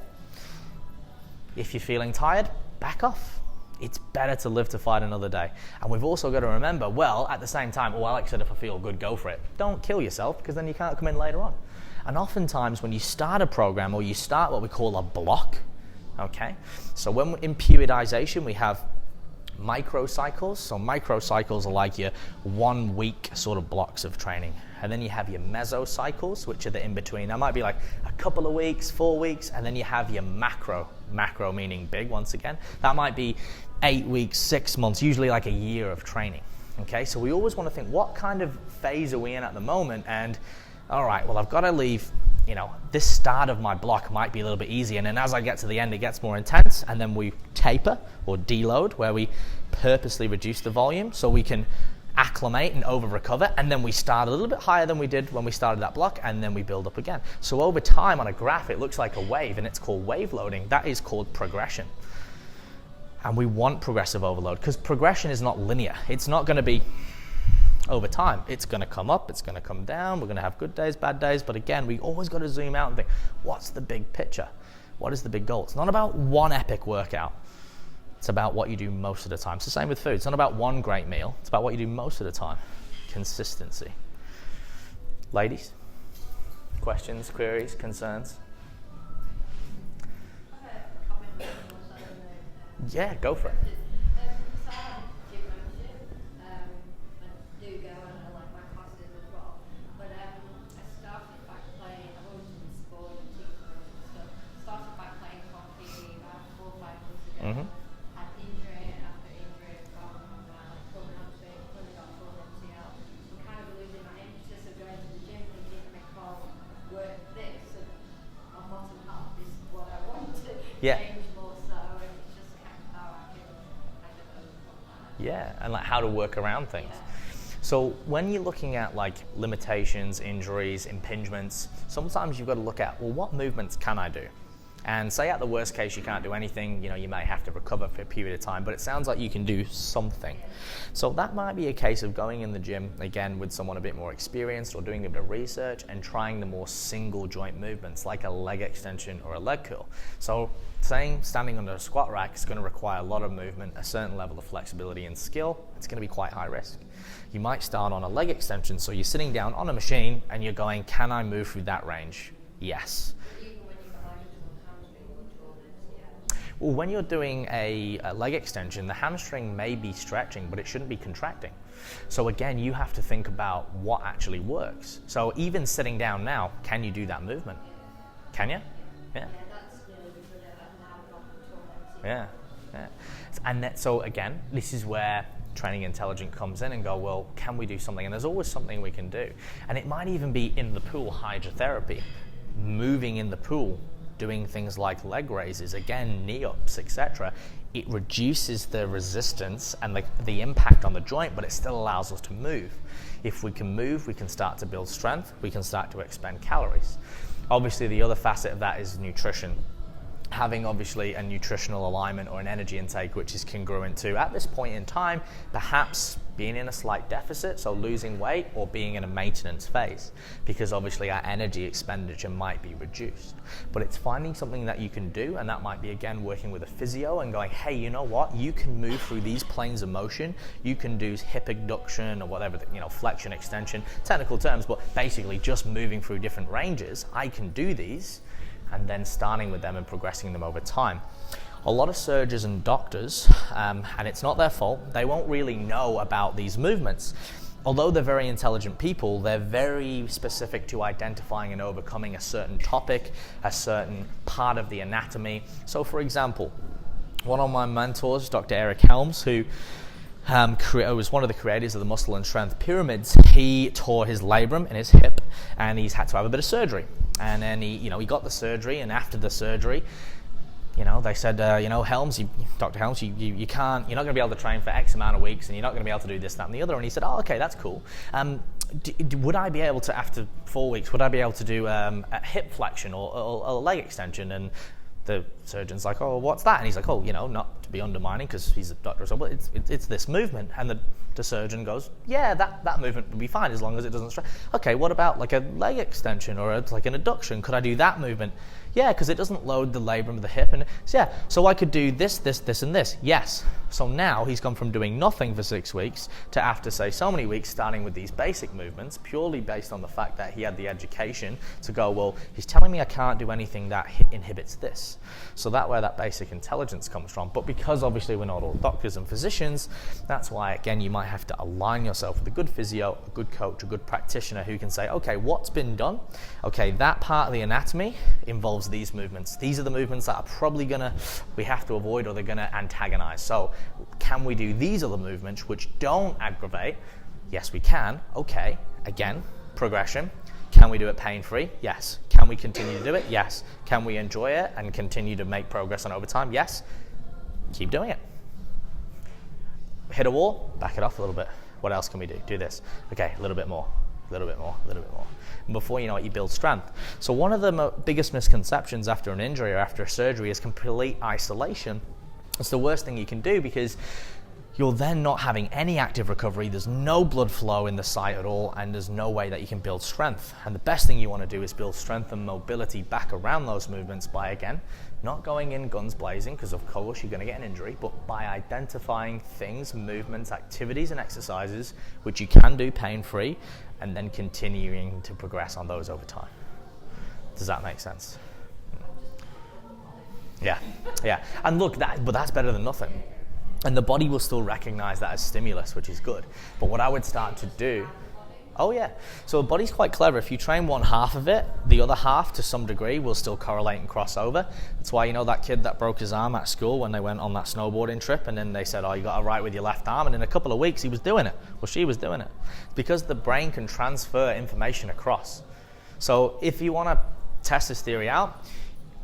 Speaker 2: If you're feeling tired, back off. It's better to live to fight another day. And we've also got to remember, well, at the same time, Alex said if I feel good, go for it. Don't kill yourself, because then you can't come in later on. And oftentimes when you start a program, or you start what we call a block, okay? So when in periodization, we have microcycles. So microcycles are like your 1 week sort of blocks of training. And then you have your mesocycles, which are the in-between. That might be like a couple of weeks, 4 weeks, and then you have your macro meaning big once again. That might be 8 weeks, 6 months, usually like a year of training. Okay, so we always want to think, what kind of phase are we in at the moment? And all right, well, I've got to leave, this start of my block might be a little bit easy, and then as I get to the end, it gets more intense, and then we taper or deload, where we purposely reduce the volume so we can acclimate and over recover, and then we start a little bit higher than we did when we started that block, and then we build up again. So over time on a graph, it looks like a wave, and it's called wave loading. That is called progression. And we want progressive overload, because progression is not linear. It's not going to be over time. It's going to come up, it's going to come down, we're going to have good days, bad days, but again, we always got to zoom out and think, what's the big picture? What is the big goal? It's not about one epic workout. It's about what you do most of the time. It's the same with food. It's not about one great meal. It's about what you do most of the time. Consistency. Ladies? Questions, queries, concerns?
Speaker 4: I have a comment on your side of the
Speaker 2: Yeah, go for it.
Speaker 4: so I have a gym membership. I do go and I like my classes as well. But I started by playing, I've always been sport and team sports and stuff. Started by playing hockey about 4 or 5 months ago.
Speaker 2: Mm-hmm.
Speaker 4: Had injury after injury from coming up to it, putting on full MCL. I'm kind of losing my emphasis of going to the gym, thinking I can't work this, and my bottom half is what I want to change more so, and it's just kind of how I can overcome that.
Speaker 2: Yeah, and like how to work around things. So when you're looking at like limitations, injuries, impingements, sometimes you've got to look at, well, what movements can I do? And say at the worst case you can't do anything, you may have to recover for a period of time, but it sounds like you can do something. So that might be a case of going in the gym, again, with someone a bit more experienced, or doing a bit of research and trying the more single joint movements, like a leg extension or a leg curl. So standing under a squat rack is going to require a lot of movement, a certain level of flexibility and skill. It's going to be quite high risk. You might start on a leg extension, so you're sitting down on a machine and you're going, can I move through that range? Yes. Well, when you're doing a leg extension, the hamstring may be stretching, but it shouldn't be contracting. So again, you have to think about what actually works. So even sitting down now, can you do that movement? Can you? Yeah. Yeah. And so again, this is where training intelligence comes in and go, well, can we do something? And there's always something we can do. And it might even be in the pool hydrotherapy, moving in the pool, doing things like leg raises, again, knee ups, etc. It reduces the resistance and the impact on the joint, but it still allows us to move. If we can move, we can start to build strength, we can start to expend calories. Obviously, the other facet of that is nutrition. Having obviously a nutritional alignment or an energy intake which is congruent to, at this point in time, perhaps being in a slight deficit, so losing weight, or being in a maintenance phase, because obviously our energy expenditure might be reduced. But it's finding something that you can do, and that might be, again, working with a physio and going, hey, you know what, you can move through these planes of motion, you can do hip abduction or whatever, flexion, extension, technical terms, but basically just moving through different ranges. I can do these, and then starting with them and progressing them over time. A lot of surgeons and doctors, and it's not their fault, they won't really know about these movements. Although they're very intelligent people, they're very specific to identifying and overcoming a certain topic, a certain part of the anatomy. So for example, one of my mentors, Dr. Eric Helms, who was one of the creators of the muscle and strength pyramids, he tore his labrum in his hip, and he's had to have a bit of surgery. And then he got the surgery, and after the surgery, they said, Helms, Dr. Helms, you can't, you're not going to be able to train for X amount of weeks, and you're not going to be able to do this, that, and the other. And he said, oh, okay, that's cool. Would I be able to, after 4 weeks, would I be able to do a hip flexion or a leg extension? And the surgeon's like, oh, what's that? And he's like, oh, not to be undermining, because he's a doctor, so but it's this movement. And the The surgeon goes, yeah, that movement would be fine as long as it doesn't stretch. Okay, what about like a leg extension or like an adduction? Could I do that movement? Yeah, because it doesn't load the labrum of the hip. And yeah, so I could do this, and this. Yes. So now he's gone from doing nothing for 6 weeks to, after say so many weeks, starting with these basic movements, purely based on the fact that he had the education to go, well, he's telling me I can't do anything that inhibits this. So that's where that basic intelligence comes from. But because obviously we're not all doctors and physicians, that's why, again, you might have to align yourself with a good physio, a good coach, a good practitioner who can say, okay, what's been done? Okay, that part of the anatomy involves these movements. These are the movements that are probably we have to avoid, or they're gonna antagonize. So can we do these other movements which don't aggravate? Yes, we can. Okay, again, progression. Can we do it pain-free? Yes. Can we continue to do it? Yes. Can we enjoy it and continue to make progress on over time? Yes. Keep doing it. Hit a wall, back it off a little bit. What else can we do? Do this. Okay, a little bit more, a little bit more, a little bit more. And before you know it, you build strength. So one of the biggest misconceptions after an injury or after a surgery is complete isolation. It's the worst thing you can do, because you're then not having any active recovery. There's no blood flow in the site at all, and there's no way that you can build strength. And the best thing you want to do is build strength and mobility back around those movements by, again, not going in guns blazing, because of course you're going to get an injury, but by identifying things, movements, activities and exercises which you can do pain-free, and then continuing to progress on those over time. Does that make sense? Yeah. And look, but that's better than nothing. And the body will still recognize that as stimulus, which is good. But what I would start to do, so the body's quite clever. If you train one half of it, the other half to some degree will still correlate and cross over. That's why, that kid that broke his arm at school when they went on that snowboarding trip, and then they said, oh, you got to write with your left arm, and in a couple of weeks he was doing it. Well, she was doing it. Because the brain can transfer information across. So if you want to test this theory out,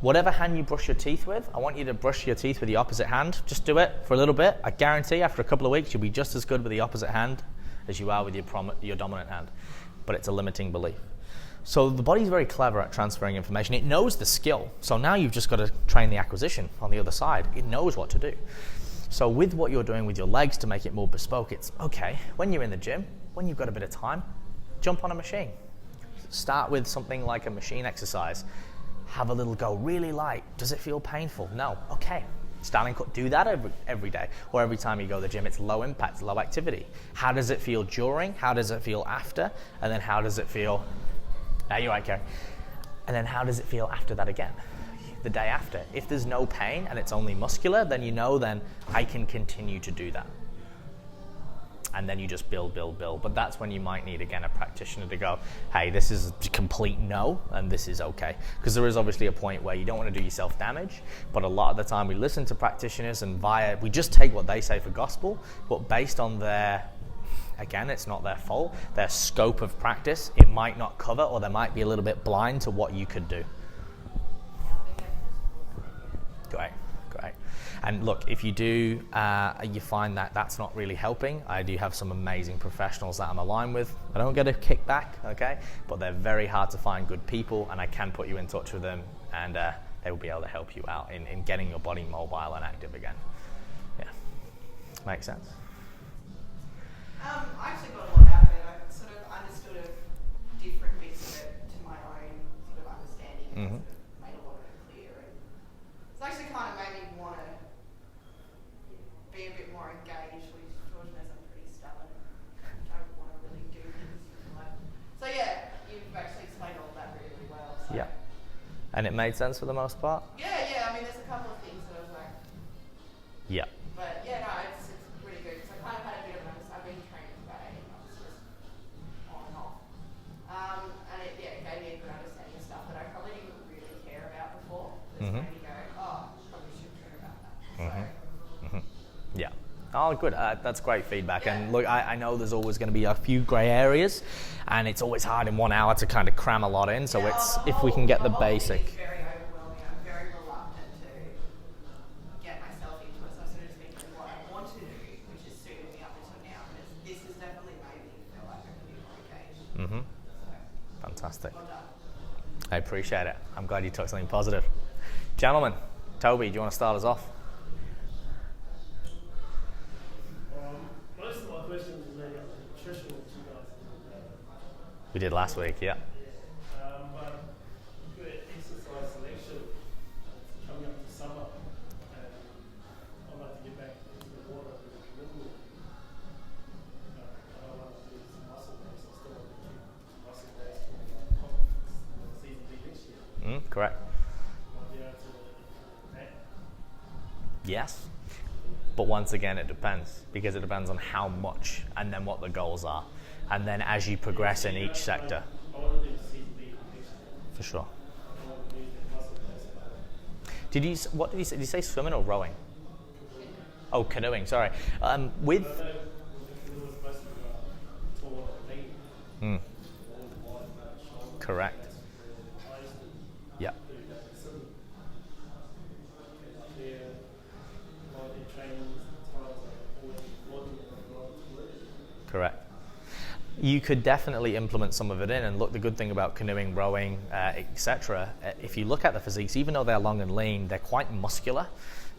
Speaker 2: whatever hand you brush your teeth with, I want you to brush your teeth with the opposite hand. Just do it for a little bit. I guarantee after a couple of weeks, you'll be just as good with the opposite hand as you are with your dominant hand. But it's a limiting belief. So the body's very clever at transferring information. It knows the skill. So now you've just got to train the acquisition on the other side. It knows what to do. So with what you're doing with your legs to make it more bespoke, it's okay. When you're in the gym, when you've got a bit of time, jump on a machine. Start with something like a machine exercise. Have a little go, really light. Does it feel painful? No. Okay. Do that every day, or every time you go to the gym. It's low impact, low activity. How does it feel during? How does it feel after? And then how does it feel? You're right, Karen. And then how does it feel after that again? The day after. If there's no pain and it's only muscular, then then I can continue to do that. And then you just build. But that's when you might need, again, a practitioner to go, hey, this is a complete no, and this is okay. Because there is obviously a point where you don't want to do yourself damage, but a lot of the time we listen to practitioners and we just take what they say for gospel, but based on again, it's not their fault, their scope of practice, it might not cover, or they might be a little bit blind to what you could do. Great. And look, if you do, you find that that's not really helping, I do have some amazing professionals that I'm aligned with. I don't get a kickback, okay? But they're very hard to find good people, and I can put you in touch with them, and they will be able to help you out in getting your body mobile and active again. Yeah. Makes sense?
Speaker 5: I actually got a lot out of it. I sort of understood different bits of it to my own sort of understanding, and sort of made a lot of it clear. And it's actually kind of made me want to be a bit more engaged, which George knows I'm pretty stubborn and don't want to really do things. So yeah, you've actually explained all that really, really well. So.
Speaker 2: Yeah. And it made sense for the most part?
Speaker 5: Yeah. I mean, there's a couple of things that I was like.
Speaker 2: Yeah.
Speaker 5: But yeah, no, it's pretty good because I kind of had a bit of I've been training for about 8 months, just on and off. And it gave me a good understanding of stuff that I probably didn't really care about before. Just made me go, probably should care about that.
Speaker 2: Yeah. Oh, good. That's great feedback. Yeah. And look, I know there's always going to be a few grey areas, and it's always hard in 1 hour to kind of cram a lot in. So if we can get the basic.
Speaker 5: It's very overwhelming. I'm very reluctant to get myself into it. So I'm sort of just thinking what I want to do, which has suited me up until now. And this has definitely made me feel like I can be more engaged. So,
Speaker 2: fantastic.
Speaker 5: Well done.
Speaker 2: I appreciate it. I'm glad you took something positive. Gentlemen, Toby, do you want to start us off?
Speaker 6: Most of my questions
Speaker 2: We did last week, yeah.
Speaker 6: But good exercise selection coming up to summer, and I'd like to get back into the water with a little. I don't want to do some muscle base. I still want to keep muscle base for the season be next year.
Speaker 2: Correct.
Speaker 6: Might be able to
Speaker 2: Yes. But once again, it depends, because it depends on how much and then what the goals are. And then as you progress in each sector.
Speaker 6: I want to do season be next year.
Speaker 2: For sure.
Speaker 6: I want to do the muscle base.
Speaker 2: What did you say? Did you say swimming or rowing? Oh, canoeing, sorry. With... Correct. Yeah. Correct. You could definitely implement some of it in, and look, the good thing about canoeing, rowing, etc., if you look at the physiques, even though they're long and lean, they're quite muscular,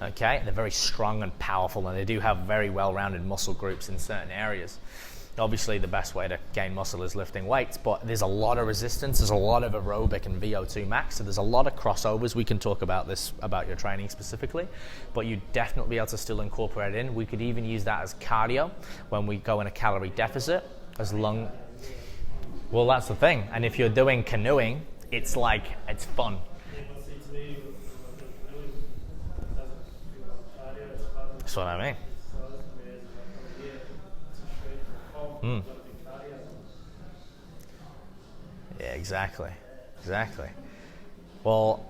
Speaker 2: okay? They're very strong and powerful, and they do have very well-rounded muscle groups in certain areas. Obviously, the best way to gain muscle is lifting weights, but there's a lot of resistance, there's a lot of aerobic and VO2 max, so there's a lot of crossovers. We can talk about this, about your training specifically, but you'd definitely be able to still incorporate it in. We could even use that as cardio when we go in a calorie deficit, as long... Well, that's the thing, and if you're doing canoeing, it's like, it's fun. That's what I mean. Yeah, exactly. Well,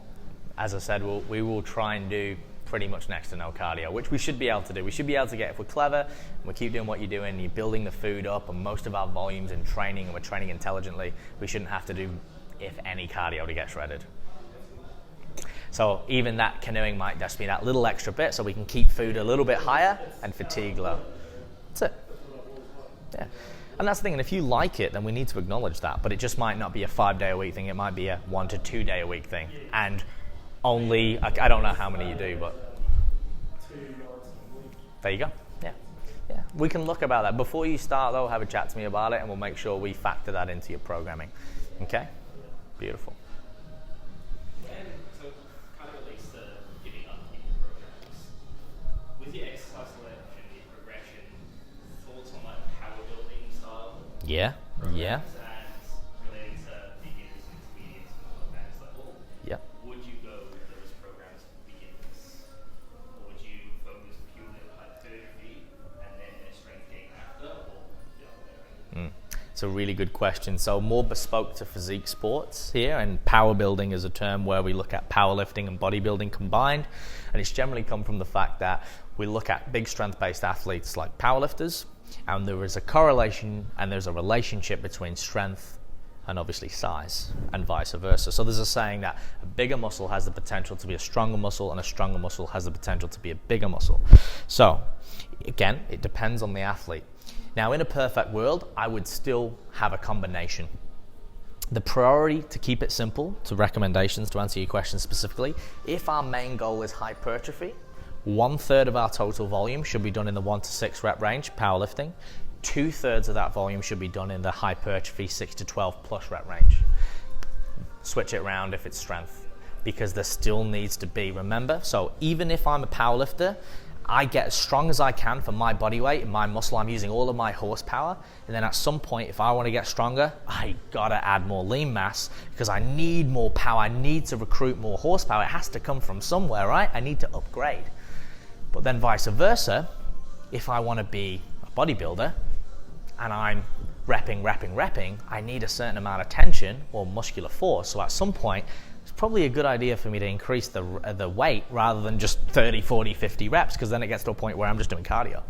Speaker 2: as I said, we will try and do pretty much next to no cardio, which we should be able to do. We should be able to get, if we're clever, and we keep doing what you're doing, you're building the food up, and most of our volumes in training, and we're training intelligently, we shouldn't have to do, if any, cardio to get shredded. So even that canoeing might just be that little extra bit, so we can keep food a little bit higher and fatigue low. That's it. Yeah. And that's the thing, and if you like it, then we need to acknowledge that, but it just might not be a 5-day-a-week thing, it might be a 1 to 2 day a week thing, and only, I don't know how many you do, but there you go. Yeah. We can look about that. Before you start though, have a chat to me about it, and we'll make sure we factor that into your programming. Okay? Beautiful.
Speaker 7: And so kind of relates to giving up people programs. With your exercise selection, your progression, thoughts on like power building style
Speaker 2: Yeah.
Speaker 7: programs and relating to beginners, intermediates, and advanced level?
Speaker 2: Yeah.
Speaker 7: Would you go with those programs for beginners? Or would you focus purely on hypertrophy and then their strength gain after, or the other way around?
Speaker 2: It's a really good question. So more bespoke to physique sports here, and power building is a term where we look at powerlifting and bodybuilding combined, and it's generally come from the fact that we look at big strength-based athletes like powerlifters, and there is a correlation and there's a relationship between strength and obviously size, and vice versa. So there's a saying that a bigger muscle has the potential to be a stronger muscle, and a stronger muscle has the potential to be a bigger muscle. So again, it depends on the athlete. Now, in a perfect world, I would still have a combination. The priority, to keep it simple, to recommendations, to answer your question specifically, if our main goal is hypertrophy, 1/3 of our total volume should be done in the 1 to 6 rep range, powerlifting. 2/3 of that volume should be done in the hypertrophy 6 to 12 plus rep range. Switch it around if it's strength, because there still needs to be, remember, so even if I'm a powerlifter, I get as strong as I can for my body weight and my muscle. I'm using all of my horsepower, and then at some point, if I want to get stronger, I gotta add more lean mass because I need more power. I need to recruit more horsepower. It has to come from somewhere, right? I need to upgrade. But then vice versa, if I want to be a bodybuilder and I'm repping, I need a certain amount of tension or muscular force. So at some point, it's probably a good idea for me to increase the weight rather than just 30, 40, 50 reps, because then it gets to a point where I'm just doing cardio.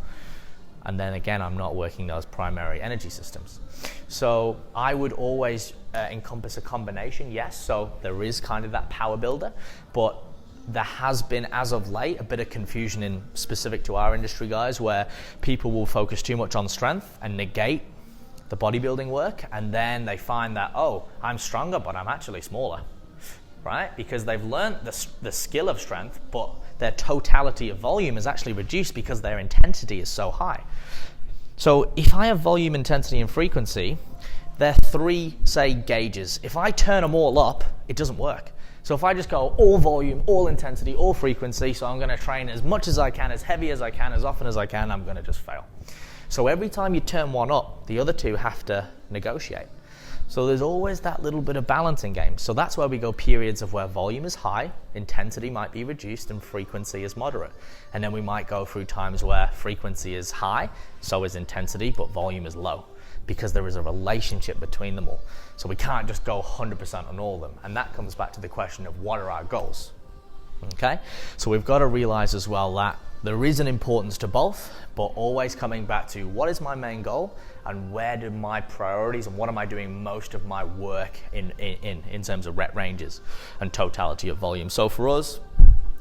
Speaker 2: And then again, I'm not working those primary energy systems. So I would always encompass a combination, yes. So there is kind of that power builder, but there has been, as of late, a bit of confusion in specific to our industry, guys, where people will focus too much on strength and negate the bodybuilding work, and then they find that, oh, I'm stronger, but I'm actually smaller, right? Because they've learned the skill of strength, but their totality of volume is actually reduced because their intensity is so high. So if I have volume, intensity, and frequency, they're three, say, gauges. If I turn them all up, it doesn't work. So if I just go all volume, all intensity, all frequency, so I'm going to train as much as I can, as heavy as I can, as often as I can, I'm going to just fail. So every time you turn one up, the other two have to negotiate. So there's always that little bit of balancing game. So that's where we go periods of where volume is high, intensity might be reduced, and frequency is moderate. And then we might go through times where frequency is high, so is intensity, but volume is low, because there is a relationship between them all. So we can't just go 100% on all of them. And that comes back to the question of what are our goals? Okay? So we've got to realize as well that there is an importance to both, but always coming back to what is my main goal and where do my priorities and what am I doing most of my work in terms of rep ranges and totality of volume. So for us,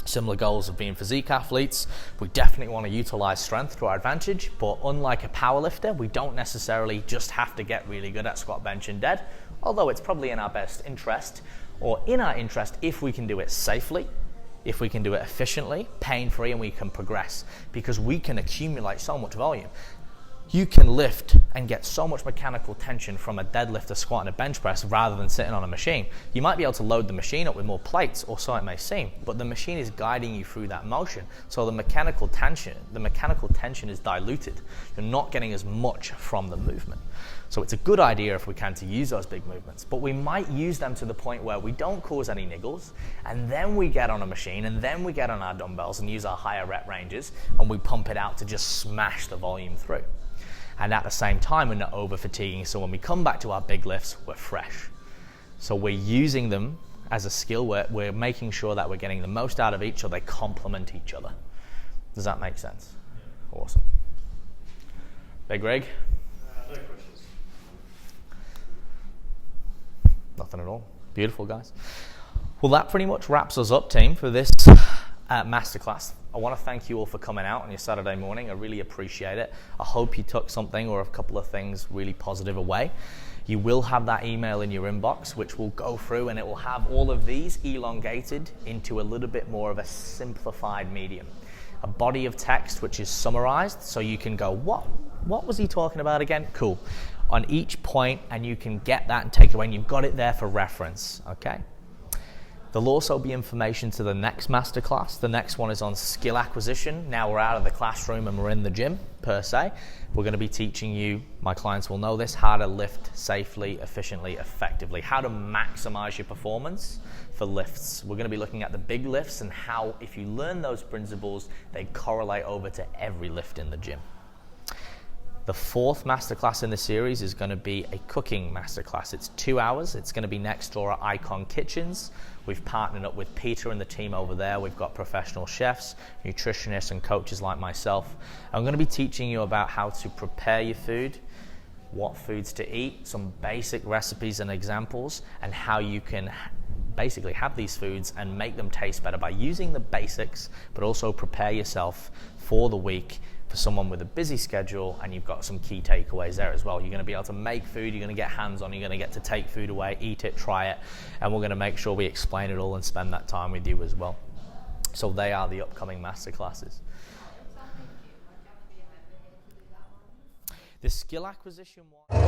Speaker 2: similar goals of being physique athletes, we definitely want to utilize strength to our advantage, but unlike a powerlifter, we don't necessarily just have to get really good at squat, bench, and dead, although it's probably in our best interest, or in our interest if we can do it safely, if we can do it efficiently, pain-free, and we can progress, because we can accumulate so much volume. You can lift and get so much mechanical tension from a deadlift, a squat, and a bench press rather than sitting on a machine. You might be able to load the machine up with more plates, or so it may seem, but the machine is guiding you through that motion. So the mechanical tension is diluted. You're not getting as much from the movement. So it's a good idea if we can to use those big movements, but we might use them to the point where we don't cause any niggles, and then we get on a machine, and then we get on our dumbbells and use our higher rep ranges, and we pump it out to just smash the volume through. And at the same time, we're not over fatiguing, so when we come back to our big lifts, we're fresh. So we're using them as a skill, we're making sure that we're getting the most out of each, so they complement each other. Does that make sense? Awesome. Big Rig?
Speaker 6: No questions.
Speaker 2: Nothing at all. Beautiful, guys. Well, that pretty much wraps us up, team, for this masterclass. I want to thank you all for coming out on your Saturday morning. I really appreciate it. I hope you took something or a couple of things really positive away. You will have that email in your inbox, which will go through, and it will have all of these elongated into a little bit more of a simplified medium. A body of text which is summarized, so you can go, what was he talking about again? Cool. On each point, and you can get that and take it away, and you've got it there for reference, okay? There'll also be information to the next masterclass. The next one is on skill acquisition. Now we're out of the classroom and we're in the gym, per se. We're going to be teaching you, my clients will know this, how to lift safely, efficiently, effectively, how to maximize your performance for lifts. We're going to be looking at the big lifts and how, if you learn those principles, they correlate over to every lift in the gym. The fourth masterclass in the series is going to be a cooking masterclass. It's 2 hours. It's going to be next door at Icon Kitchens. We've partnered up with Peter and the team over there. We've got professional chefs, nutritionists, and coaches like myself. I'm going to be teaching you about how to prepare your food, what foods to eat, some basic recipes and examples, and how you can basically have these foods and make them taste better by using the basics, but also prepare yourself for the week. For someone with a busy schedule, and you've got some key takeaways there as well. You're going to be able to make food, you're going to get hands-on, you're going to get to take food away, eat it, try it, and we're going to make sure we explain it all and spend that time with you as well. So they are the upcoming masterclasses. The skill acquisition one.